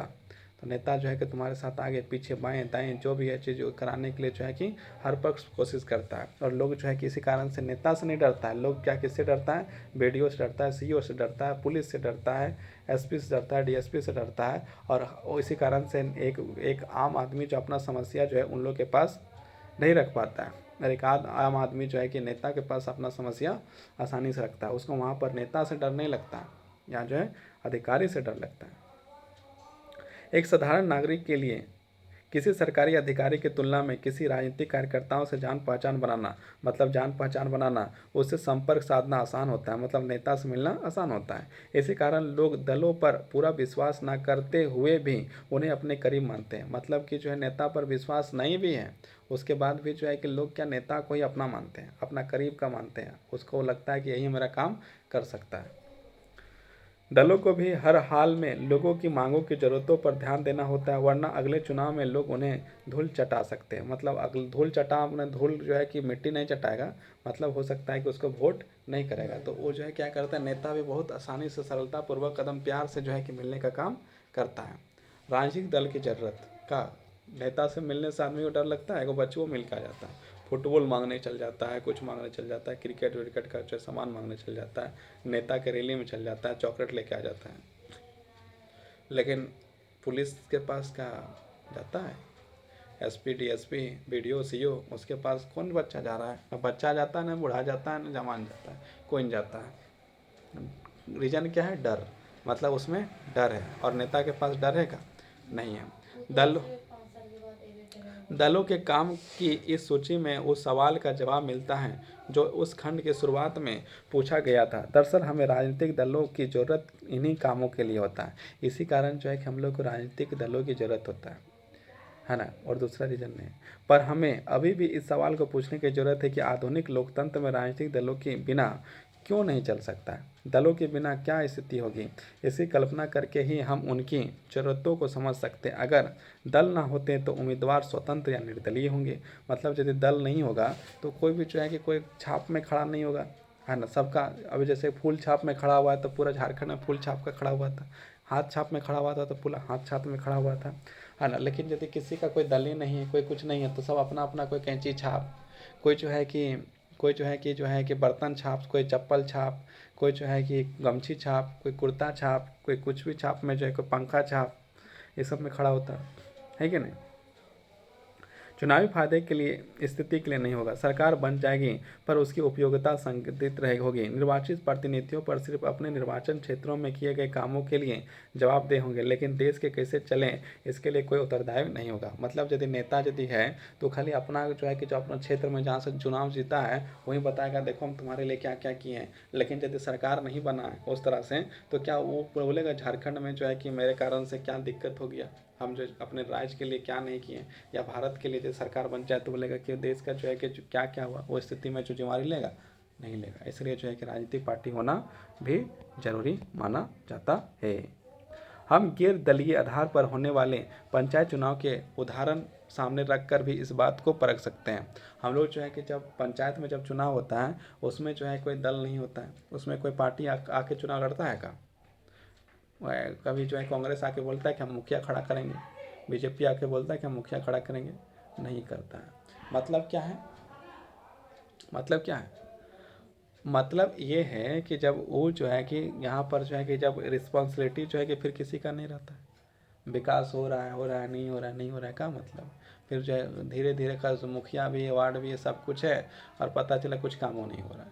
तो नेता जो है कि तुम्हारे साथ आगे पीछे बाएं दाएं जो भी है चीज़ कराने के लिए जो है कि हर पक्ष कोशिश करता है। और लोग जो है कि इसी कारण से नेता से नहीं डरता है। लोग क्या किससे डरता है? बीडीओ से डरता है, सीईओ से डरता है, पुलिस से डरता है, एसपी से डरता है, डीएसपी से डरता है। और इसी कारण से एक आम आदमी जो अपना समस्या जो है उन लोग के पास नहीं रख पाता है। और एक आम आदमी जो है कि नेता के पास अपना समस्या आसानी से रखता है। उसको वहाँ पर नेता से डर नहीं लगता है, यहाँ जो है अधिकारी से डर लगता है। एक साधारण नागरिक के लिए किसी सरकारी अधिकारी की तुलना में किसी राजनीतिक कार्यकर्ताओं से जान पहचान बनाना, मतलब जान पहचान बनाना, उससे संपर्क साधना आसान होता है, मतलब नेता से मिलना आसान होता है। इसी कारण लोग दलों पर पूरा विश्वास न करते हुए भी उन्हें अपने करीब मानते हैं। मतलब कि जो है नेता पर विश्वास नहीं भी है, उसके बाद भी जो है कि लोग क्या नेता को ही अपना मानते हैं, अपना करीब का मानते हैं। उसको लगता है कि यही मेरा काम कर सकता है। दलों को भी हर हाल में लोगों की मांगों की ज़रूरतों पर ध्यान देना होता है, वरना अगले चुनाव में लोग उन्हें धूल चटा सकते हैं। मतलब अगले धूल चटा, अपने धूल जो है कि मिट्टी नहीं चटाएगा, मतलब हो सकता है कि उसको वोट नहीं करेगा। तो वो जो है क्या करता है, नेता भी बहुत आसानी से सरलतापूर्वक कदम प्यार से जो है कि मिलने का काम करता है। राजनीतिक दल की ज़रूरत का, नेता से मिलने से आदमी को डर लगता है, वो बच्चों को मिल के आ जाता है, फुटबॉल मांगने चल जाता है, कुछ मांगने चल जाता है, क्रिकेट विकेट का जो सामान मांगने चल जाता है, नेता के रैली में चल जाता है, चॉकलेट लेके आ जाता है। लेकिन पुलिस के पास क्या जाता है? एसपी डीएसपी बीडीओ सीओ, उसके पास कौन बच्चा जा रहा है? ना बच्चा जाता है, ना बूढ़ा जाता है, ना जवान जाता है, कोई नहीं जाता है। रीजन क्या है? डर। मतलब उसमें डर है। और नेता के पास डर है क्या? नहीं है। दल दलों के काम की इस सूची में उस सवाल का जवाब मिलता है जो उस खंड की शुरुआत में पूछा गया था। दरअसल हमें राजनीतिक दलों की ज़रूरत इन्हीं कामों के लिए होता है। इसी कारण जो है कि हम लोग को राजनीतिक दलों की ज़रूरत होता है ना, और दूसरा रीज़न नहीं। पर हमें अभी भी इस सवाल को पूछने की ज़रूरत है कि आधुनिक लोकतंत्र में राजनीतिक दलों के बिना क्यों नहीं चल सकता है? दलों के बिना क्या स्थिति होगी? इसी कल्पना करके ही हम उनकी ज़रूरतों को समझ सकते हैं। अगर दल ना होते तो उम्मीदवार स्वतंत्र या निर्दलीय होंगे। मतलब यदि दल नहीं होगा तो कोई भी जो है कि कोई छाप में खड़ा नहीं होगा, है ना। सबका अभी जैसे फूल छाप में खड़ा हुआ है तो पूरा झारखंड में फूल छाप का खड़ा हुआ था, हाथ छाप में खड़ा हुआ था तो पूरा हाथ छाप में खड़ा हुआ था, है ना। लेकिन यदि किसी का कोई दल ही नहीं है, कोई कुछ नहीं है, तो सब अपना अपना, कोई कैंची छाप, कोई जो है कि बर्तन छाप, कोई चप्पल छाप, कोई जो है कि गमछी छाप, कोई कुर्ता छाप, कोई कुछ भी छाप में जो है कोई पंखा छाप, ये सब में खड़ा होता है कि नहीं। चुनावी फायदे के लिए स्थिति के लिए नहीं होगा। सरकार बन जाएगी पर उसकी उपयोगिता संदिग्ध रही होगी। निर्वाचित प्रतिनिधियों पर सिर्फ अपने निर्वाचन क्षेत्रों में किए गए कामों के लिए जवाबदेह होंगे, लेकिन देश के कैसे चलें इसके लिए कोई उत्तरदायी नहीं होगा। मतलब यदि नेता यदि है तो खाली अपना जो है कि जो अपना क्षेत्र में जहाँ से चुनाव जीता है वही बताएगा देखो हम तुम्हारे लिए क्या क्या किए हैं। लेकिन यदि सरकार नहीं बना है उस तरह से तो क्या वो बोलेगा झारखंड में जो है कि मेरे कारण से क्या दिक्कत हो गया, हम जो अपने राज्य के लिए क्या नहीं किए, या भारत के लिए जो सरकार बन जाए तो बोलेगा कि देश का जो है कि क्या क्या हुआ, वो स्थिति में जो जिम्मेवारी लेगा नहीं लेगा। इसलिए जो है कि राजनीतिक पार्टी होना भी जरूरी माना जाता है। हम गैर दलीय आधार पर होने वाले पंचायत चुनाव के उदाहरण सामने रखकर भी इस बात को परख सकते हैं। हम लोग जो है कि जब पंचायत में जब चुनाव होता है उसमें जो है कोई दल नहीं होता है, उसमें कोई पार्टी आके चुनाव लड़ता है का? कभी जो है कांग्रेस आके बोलता है कि हम मुखिया खड़ा करेंगे, बीजेपी आके बोलता है कि हम मुखिया खड़ा करेंगे, नहीं करता है। मतलब क्या है? मतलब क्या है? मतलब ये है कि जब वो जो है कि यहाँ पर जो है कि जब रिस्पॉन्सिबिलिटी जो है कि फिर किसी का नहीं रहता है, विकास हो रहा है नहीं हो रहा है नहीं हो रहा है का मतलब फिर जो है धीरे धीरे का मुखिया भी है, वार्ड भी है, सब कुछ है और पता चला कुछ काम नहीं हो रहा है।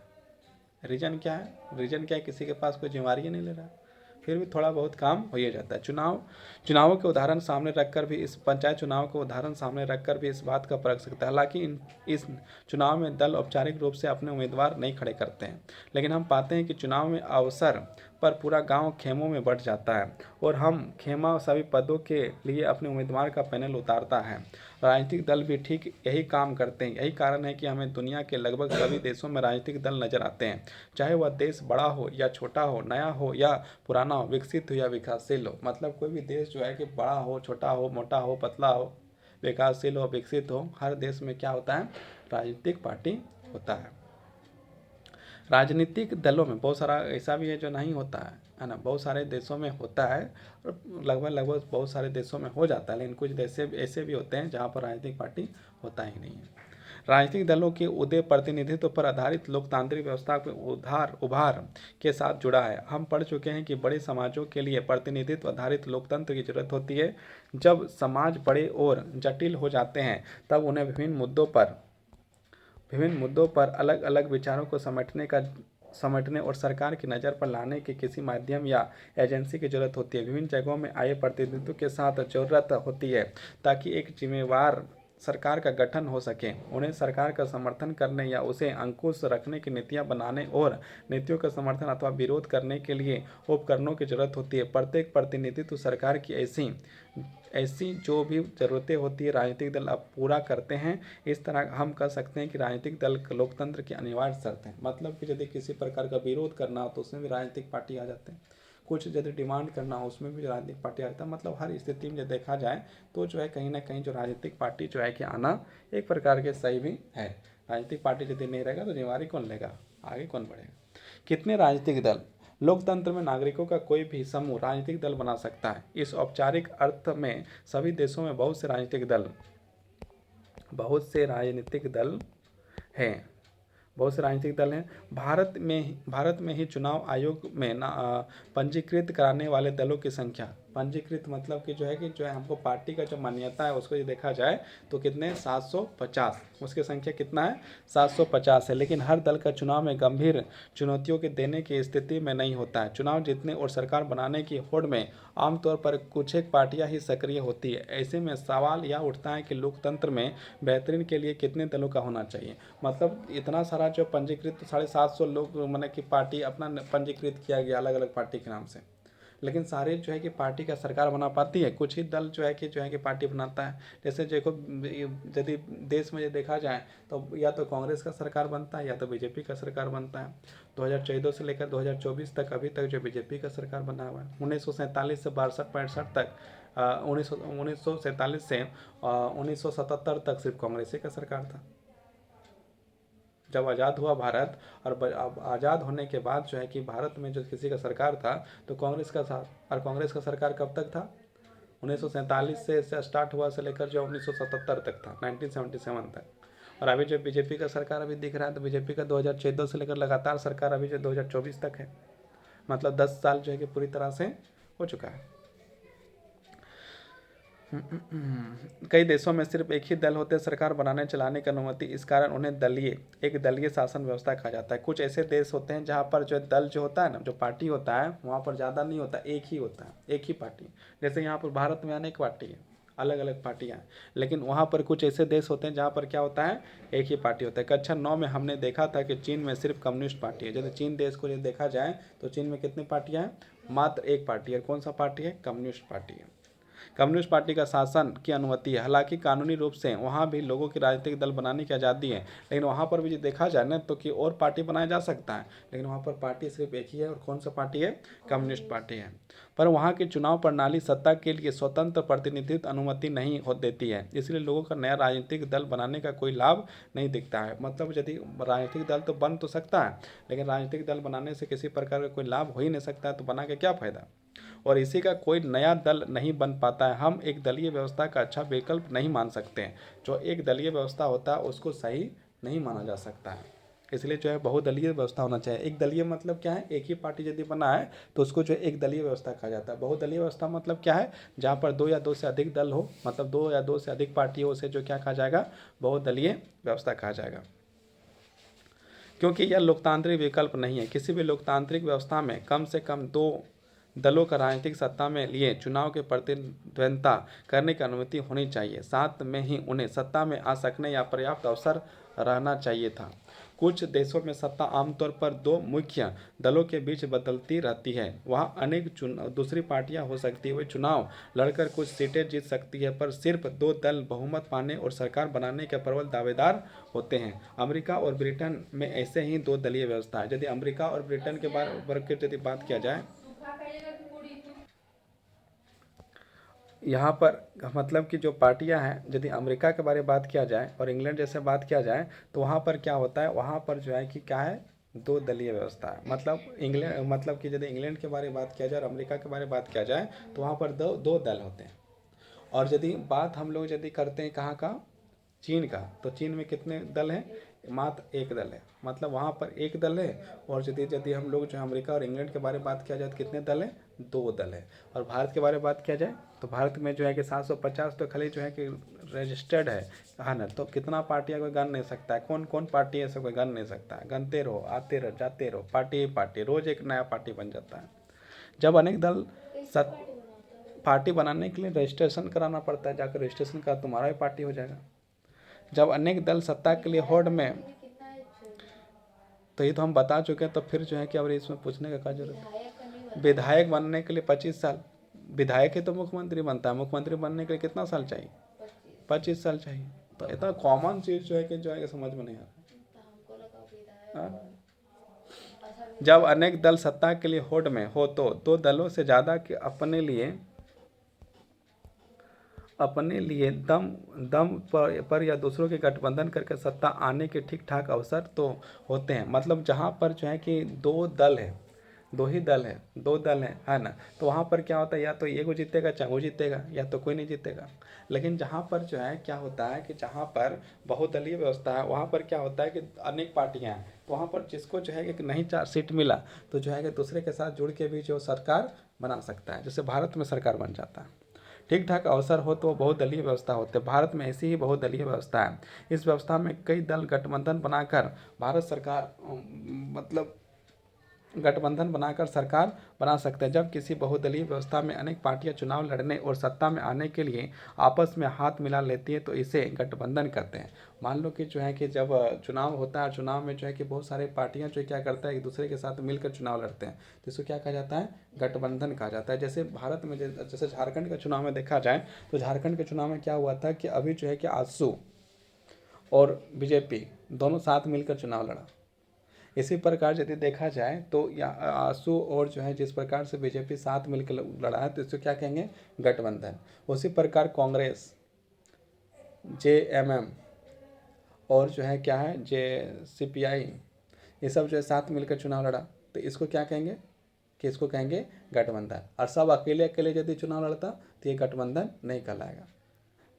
रीजन क्या है? रीजन क्या है? किसी के पास कोई जिम्मेवारी नहीं ले रहा है, फिर भी थोड़ा बहुत काम हो ही जाता है। चुनावों के उदाहरण सामने रखकर भी इस पंचायत चुनाव को उदाहरण सामने रखकर भी इस बात का परख सकता है। हालांकि इस चुनाव में दल औपचारिक रूप से अपने उम्मीदवार नहीं खड़े करते हैं, लेकिन हम पाते हैं कि चुनाव में अवसर पर पूरा गांव खेमों में बट जाता है और हम खेमा सभी पदों के लिए अपने उम्मीदवार का पैनल उतारता है। राजनीतिक दल भी ठीक यही काम करते हैं। यही कारण है कि हमें दुनिया के लगभग सभी देशों में राजनीतिक दल नजर आते हैं, चाहे वह देश बड़ा हो या छोटा हो, नया हो या पुराना हो, विकसित हो या विकासशील हो। मतलब कोई भी देश जो है कि बड़ा हो, छोटा हो, मोटा हो, पतला हो, विकासशील हो, विकसित हो, हर देश में क्या होता है? राजनीतिक पार्टी होता है। राजनीतिक दलों में बहुत सारा ऐसा भी है जो नहीं होता है ना, बहुत सारे देशों में होता है और लगभग बहुत सारे देशों में हो जाता है, लेकिन कुछ देश ऐसे भी होते हैं जहाँ पर राजनीतिक पार्टी होता ही नहीं है। राजनीतिक दलों के उदय प्रतिनिधित्व पर आधारित लोकतांत्रिक व्यवस्था के उभार के साथ जुड़ा है। हम पढ़ चुके हैं कि बड़े समाजों के लिए प्रतिनिधित्व आधारित लोकतंत्र की जरूरत होती है। जब समाज बड़े और जटिल हो जाते हैं तब उन्हें विभिन्न मुद्दों पर अलग अलग विचारों को समझने और सरकार की नज़र पर लाने के किसी माध्यम या एजेंसी की जरूरत होती है। विभिन्न जगहों में आए प्रतिनिधित्व के साथ जरूरत होती है ताकि एक जिम्मेवार सरकार का गठन हो सके। उन्हें सरकार का समर्थन करने या उसे अंकुश रखने की नीतियां बनाने और नीतियों का समर्थन अथवा विरोध करने के लिए उपकरणों की जरूरत होती है। प्रत्येक प्रतिनिधित्व सरकार की ऐसी जो भी ज़रूरतें होती है राजनीतिक दल अब पूरा करते हैं। इस तरह हम कह सकते हैं कि राजनीतिक दल लोकतंत्र की अनिवार्य शर्त है। मतलब कि यदि किसी प्रकार का विरोध करना हो तो उसमें भी राजनीतिक पार्टी आ जाते हैं, कुछ यदि डिमांड करना हो उसमें भी राजनीतिक पार्टी आ जाता है। मतलब हर स्थिति में जब देखा जाए तो जो है कहीं ना कहीं जो राजनीतिक पार्टी जो है कि आना एक प्रकार के सही भी है। राजनीतिक पार्टी यदि नहीं रहेगा तो जिम्मेवारी कौन लेगा, आगे कौन बढ़ेगा? कितने राजनीतिक दल? लोकतंत्र में नागरिकों का कोई भी समूह राजनीतिक दल बना सकता है। इस औपचारिक अर्थ में सभी देशों में बहुत से राजनीतिक दल हैं। भारत में ही चुनाव आयोग में पंजीकृत कराने वाले दलों की संख्या, पंजीकृत मतलब कि जो है हमको पार्टी का जो मान्यता है उसको यदि देखा जाए तो कितने 750, उसकी संख्या कितना है 750 है। लेकिन हर दल का चुनाव में गंभीर चुनौतियों के देने की स्थिति में नहीं होता है। चुनाव जीतने और सरकार बनाने की होड़ में आमतौर पर कुछ एक पार्टियां ही सक्रिय होती है। ऐसे में सवाल यह उठता है कि लोकतंत्र में बेहतरीन के लिए कितने दलों का होना चाहिए। मतलब इतना सारा जो पंजीकृत 750 लोग मैंने कि पार्टी अपना पंजीकृत किया गया अलग अलग पार्टी के नाम से, लेकिन सारे जो है कि पार्टी का सरकार बना पाती है? कुछ ही दल जो है कि पार्टी बनाता है। जैसे देखो यदि देश में ये देखा जाए तो या तो कांग्रेस का सरकार बनता है या तो बीजेपी का सरकार बनता है। 2014 से लेकर 2024 तक अभी तक जो बीजेपी का सरकार बना हुआ है। 1947 से 62-65 तक 1947 से 1977 तक सिर्फ कांग्रेस का सरकार था। जब आज़ाद हुआ भारत और अब आज़ाद होने के बाद जो है कि भारत में जो किसी का सरकार था तो कांग्रेस का था। और कांग्रेस का सरकार कब तक था? 1947 से स्टार्ट हुआ से लेकर जो 1977 तक था, 1977 तक। और अभी जो बीजेपी का सरकार अभी दिख रहा है तो बीजेपी का 2014 से लेकर लगातार सरकार अभी जो 2024 तक है। मतलब 10 साल जो है कि पूरी तरह से हो चुका है। कई देशों में सिर्फ एक ही दल होते हैं सरकार बनाने चलाने की अनुमति, इस कारण उन्हें एक दलीय शासन व्यवस्था कहा जाता है। कुछ ऐसे देश होते हैं जहाँ पर जो दल जो होता है ना, जो पार्टी होता है वहाँ पर ज़्यादा नहीं होता, एक ही होता है, एक ही पार्टी। जैसे यहाँ पर भारत में अनेक पार्टी है, अलग अलग पार्टियाँ हैं, लेकिन वहाँ पर कुछ ऐसे देश होते हैं जहाँ पर क्या होता है, एक ही पार्टी होता है। कक्षा 9 में हमने देखा था कि चीन में सिर्फ कम्युनिस्ट पार्टी है। जैसे चीन देश को यदि देखा जाए तो चीन में कितनी पार्टियाँ हैं, मात्र एक पार्टी है। कौन सा पार्टी है, कम्युनिस्ट पार्टी है। कम्युनिस्ट पार्टी का शासन की अनुमति है। हालांकि कानूनी रूप से वहाँ भी लोगों की राजनीतिक दल बनाने की आज़ादी है, लेकिन वहाँ पर भी जो देखा जाए ना तो कि और पार्टी बनाया जा सकता है, लेकिन वहाँ पर पार्टी सिर्फ एक ही है। और कौन सा पार्टी है, कम्युनिस्ट पार्टी है। पर वहाँ की चुनाव प्रणाली सत्ता के लिए स्वतंत्र प्रतिनिधित्व अनुमति नहीं हो देती है, इसलिए लोगों का नया राजनीतिक दल बनाने का कोई लाभ नहीं दिखता है। मतलब यदि राजनीतिक दल तो बन तो सकता है, लेकिन राजनीतिक दल बनाने से किसी प्रकार का कोई लाभ हो ही नहीं सकता है, तो बना के क्या फ़ायदा। और इसी का कोई नया दल नहीं बन पाता है। हम एक दलीय व्यवस्था का अच्छा विकल्प नहीं मान सकते हैं। जो एक दलीय व्यवस्था होता है उसको सही नहीं माना जा सकता है, इसलिए जो है बहुदलीय व्यवस्था होना चाहिए। एक दलीय मतलब क्या है, एक ही पार्टी यदि बना है तो उसको जो है एक दलीय व्यवस्था कहा जाता है। बहुदलीय व्यवस्था मतलब क्या है, जहाँ पर दो या दो से अधिक दल हो, मतलब दो या दो से अधिक पार्टी हो, उसे जो क्या कहा जाएगा, बहुदलीय व्यवस्था कहा जाएगा। क्योंकि यह लोकतांत्रिक विकल्प नहीं है। किसी भी लोकतांत्रिक व्यवस्था में कम से कम दो दलों का राजनीतिक सत्ता में लिए चुनाव के प्रतिद्वंद्विता करने की अनुमति होनी चाहिए, साथ में ही उन्हें सत्ता में आ सकने या पर्याप्त अवसर रहना चाहिए था। कुछ देशों में सत्ता आमतौर पर दो मुख्य दलों के बीच बदलती रहती है। वहाँ अनेक दूसरी पार्टियां हो सकती है, वे चुनाव लड़कर कुछ सीटें जीत सकती है, पर सिर्फ दो दल बहुमत पाने और सरकार बनाने के प्रबल दावेदार होते हैं। अमेरिका और ब्रिटेन में ऐसे ही दो दलीय व्यवस्था है। यदि अमेरिका और ब्रिटेन के बारे में यदि बात किया जाए, यहाँ पर मतलब कि जो पार्टियां हैं, यदि अमेरिका के बारे में बात किया जाए और इंग्लैंड जैसे बात किया जाए, तो वहाँ पर क्या होता है, वहाँ पर जो है कि क्या है, दो दलीय व्यवस्था है। मतलब इंग्लैंड, मतलब कि यदि इंग्लैंड के बारे में बात किया जाए और अमेरिका के बारे में बात किया जाए, तो वहाँ पर दो दो दल होते हैं। और यदि बात हम लोग यदि करते हैं कहाँ का, चीन का, तो चीन में कितने दल हैं, मात्र एक दल है। मतलब वहाँ पर एक दल है। और यदि यदि हम लोग जो अमेरिका और इंग्लैंड के बारे में बात किया जाए तो कितने दल हैं, दो दल है। और भारत के बारे में बात किया जाए तो भारत में जो है कि 750 तो खाली जो है कि रजिस्टर्ड है ना। तो कितना पार्टियाँ कोई गन नहीं सकता है, कौन कौन पार्टी ऐसे कोई गन नहीं सकता है। गनते रहो, आते रहो, जाते रहो, पार्टी ही पार्टी, रोज एक नया पार्टी बन जाता है। जब अनेक दल सत पार्टी बनाने के लिए रजिस्ट्रेशन कराना पड़ता है, जाकर रजिस्ट्रेशन का तुम्हारा भी पार्टी हो जाएगा। जब अनेक दल सत्ता के लिए होड़ में, तो ये तो हम बता चुके हैं, तो फिर जो है कि अब इसमें पूछने का क्या जरूरत है। विधायक बनने के लिए 25 साल, विधायक ही तो मुख्यमंत्री बनता है, मुख्यमंत्री बनने के लिए कितना साल चाहिए, 25 साल चाहिए। तो इतना कॉमन चीज़ जो है कि समझ में नहीं आ रहा। हाँ? जब अनेक दल सत्ता के लिए होड़ में हो तो दो दलों से ज़्यादा के अपने लिए दम दम पर या दूसरों के गठबंधन करके सत्ता आने के ठीक ठाक अवसर तो होते हैं। मतलब जहाँ पर जो है कि दो दल है, दो ही दल है, दो दल है ना, तो वहाँ पर क्या होता है, या तो ये को जीतेगा चाहे वो जीतेगा, या तो कोई नहीं जीतेगा। लेकिन जहाँ पर जो है क्या होता है कि जहाँ पर बहुदलीय व्यवस्था है, वहाँ पर क्या होता है कि अनेक पार्टियाँ हैं, तो वहाँ पर जिसको जो है कि नहीं 4 सीट मिला, तो जो है कि दूसरे के साथ जुड़ के भी जो सरकार बना सकता है। जैसे भारत में सरकार बन जाता है। ठीक ठाक अवसर हो तो बहुदलीय व्यवस्था होते हैं। भारत में ऐसी ही बहुदलीय व्यवस्था है। इस व्यवस्था में कई दल गठबंधन बनाकर भारत सरकार मतलब गठबंधन बनाकर सरकार बना सकते हैं। जब किसी बहुदलीय व्यवस्था में अनेक पार्टियां चुनाव लड़ने और सत्ता में आने के लिए आपस में हाथ मिला लेती है तो इसे गठबंधन कहते हैं। मान लो कि जो है कि जब चुनाव होता है, चुनाव में जो है कि बहुत सारे पार्टियां जो क्या करता है, एक दूसरे के साथ मिलकर चुनाव लड़ते हैं, तो इसको क्या कहा जाता है, गठबंधन कहा जाता है। जैसे भारत में जैसे झारखंड का चुनाव में देखा जाए, तो झारखंड के चुनाव में क्या हुआ था कि अभी जो है कि आजसू और बीजेपी दोनों साथ मिलकर चुनाव लड़ा। इसी प्रकार यदि देखा जाए तो या आंसू और जो है जिस प्रकार से बीजेपी साथ मिलकर लड़ा है, तो इसको क्या कहेंगे, गठबंधन। उसी प्रकार कांग्रेस, जेएमएम और जो है क्या है, जे सीपीआई, ये सब जो है साथ मिलकर चुनाव लड़ा, तो इसको क्या कहेंगे, कि इसको कहेंगे गठबंधन। और सब अकेले अकेले यदि चुनाव लड़ता तो ये गठबंधन नहीं कहलाएगा।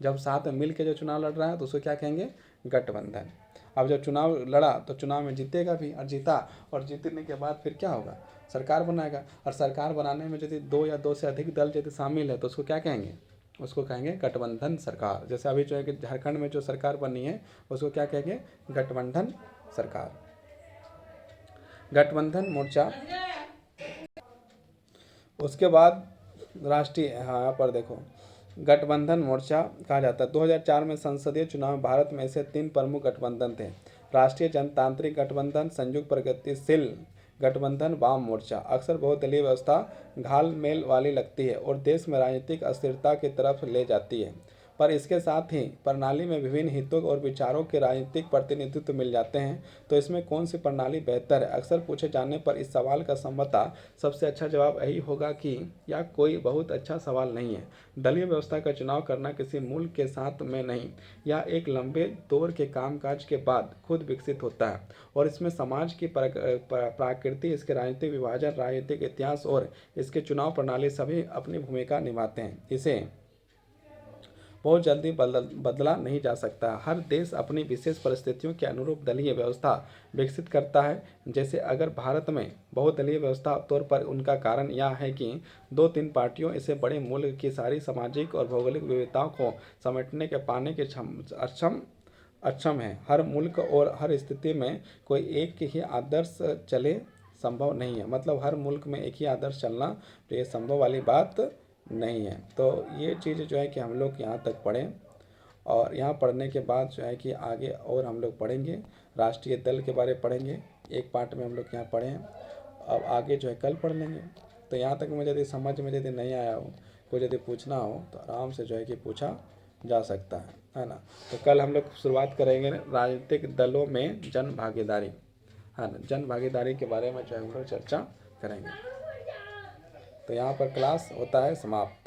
जब साथ में मिल के जो चुनाव लड़ रहा है तो उसको क्या कहेंगे, गठबंधन। अब जब चुनाव लड़ा तो चुनाव में जीतेगा भी, और जीता, और जीतने के बाद फिर क्या होगा, सरकार बनाएगा। और सरकार बनाने में यदि दो या दो से अधिक दल यदि शामिल है तो उसको क्या कहेंगे, उसको कहेंगे गठबंधन सरकार। जैसे अभी जो है कि झारखंड में जो सरकार बनी है उसको क्या कहेंगे, गठबंधन सरकार, गठबंधन मोर्चा। उसके बाद राष्ट्रीय, हाँ यहाँ पर देखो गठबंधन मोर्चा कहा जाता है। 2004 में संसदीय चुनाव में भारत में ऐसे 3 प्रमुख गठबंधन थे, राष्ट्रीय जनतांत्रिक गठबंधन, संयुक्त प्रगतिशील गठबंधन, वाम मोर्चा। अक्सर बहुदलीय व्यवस्था घालमेल वाली लगती है और देश में राजनीतिक अस्थिरता की तरफ ले जाती है, पर इसके साथ ही प्रणाली में विभिन्न हितों और विचारों के राजनीतिक प्रतिनिधित्व मिल जाते हैं। तो इसमें कौन सी प्रणाली बेहतर है, अक्सर पूछे जाने पर इस सवाल का संभवतः सबसे अच्छा जवाब यही होगा कि यह कोई बहुत अच्छा सवाल नहीं है। दलीय व्यवस्था का चुनाव करना किसी मूल के साथ में नहीं, यह एक लंबे दौर के कामकाज के बाद खुद विकसित होता है और इसमें समाज की प्रकृति, इसके राजनीतिक विभाजन, राजनीतिक इतिहास और इसके चुनाव प्रणाली सभी अपनी भूमिका निभाते हैं। इसे बहुत जल्दी बदला नहीं जा सकता। हर देश अपनी विशेष परिस्थितियों के अनुरूप दलीय व्यवस्था विकसित करता है। जैसे अगर भारत में बहुदलीय व्यवस्था तौर पर उनका कारण यह है कि 2-3 पार्टियों इसे बड़े मुल्क की सारी सामाजिक और भौगोलिक विविधताओं को समेटने के पाने के अक्षम है। हर मुल्क और हर स्थिति में कोई एक ही आदर्श चले संभव नहीं है, मतलब हर मुल्क में एक ही आदर्श चलना तो ये संभव वाली बात नहीं है। तो ये चीज़ जो है कि हम लोग यहाँ तक पढ़ें और यहाँ पढ़ने के बाद जो है कि आगे और हम लोग पढ़ेंगे, राष्ट्रीय दल के बारे में पढ़ेंगे। एक पार्ट में हम लोग यहाँ पढ़े हैं, अब आगे जो है कल पढ़ लेंगे। तो यहाँ तक मुझे यदि समझ में यदि नहीं आया हो, कोई यदि पूछना हो तो आराम से जो है कि पूछा जा सकता है ना। तो कल हम लोग शुरुआत करेंगे राजनीतिक दलों में जन भागीदारी, है ना, जन भागीदारी के बारे में जो है हम लोग चर्चा करेंगे। तो यहाँ पर क्लास होता है समाप्त।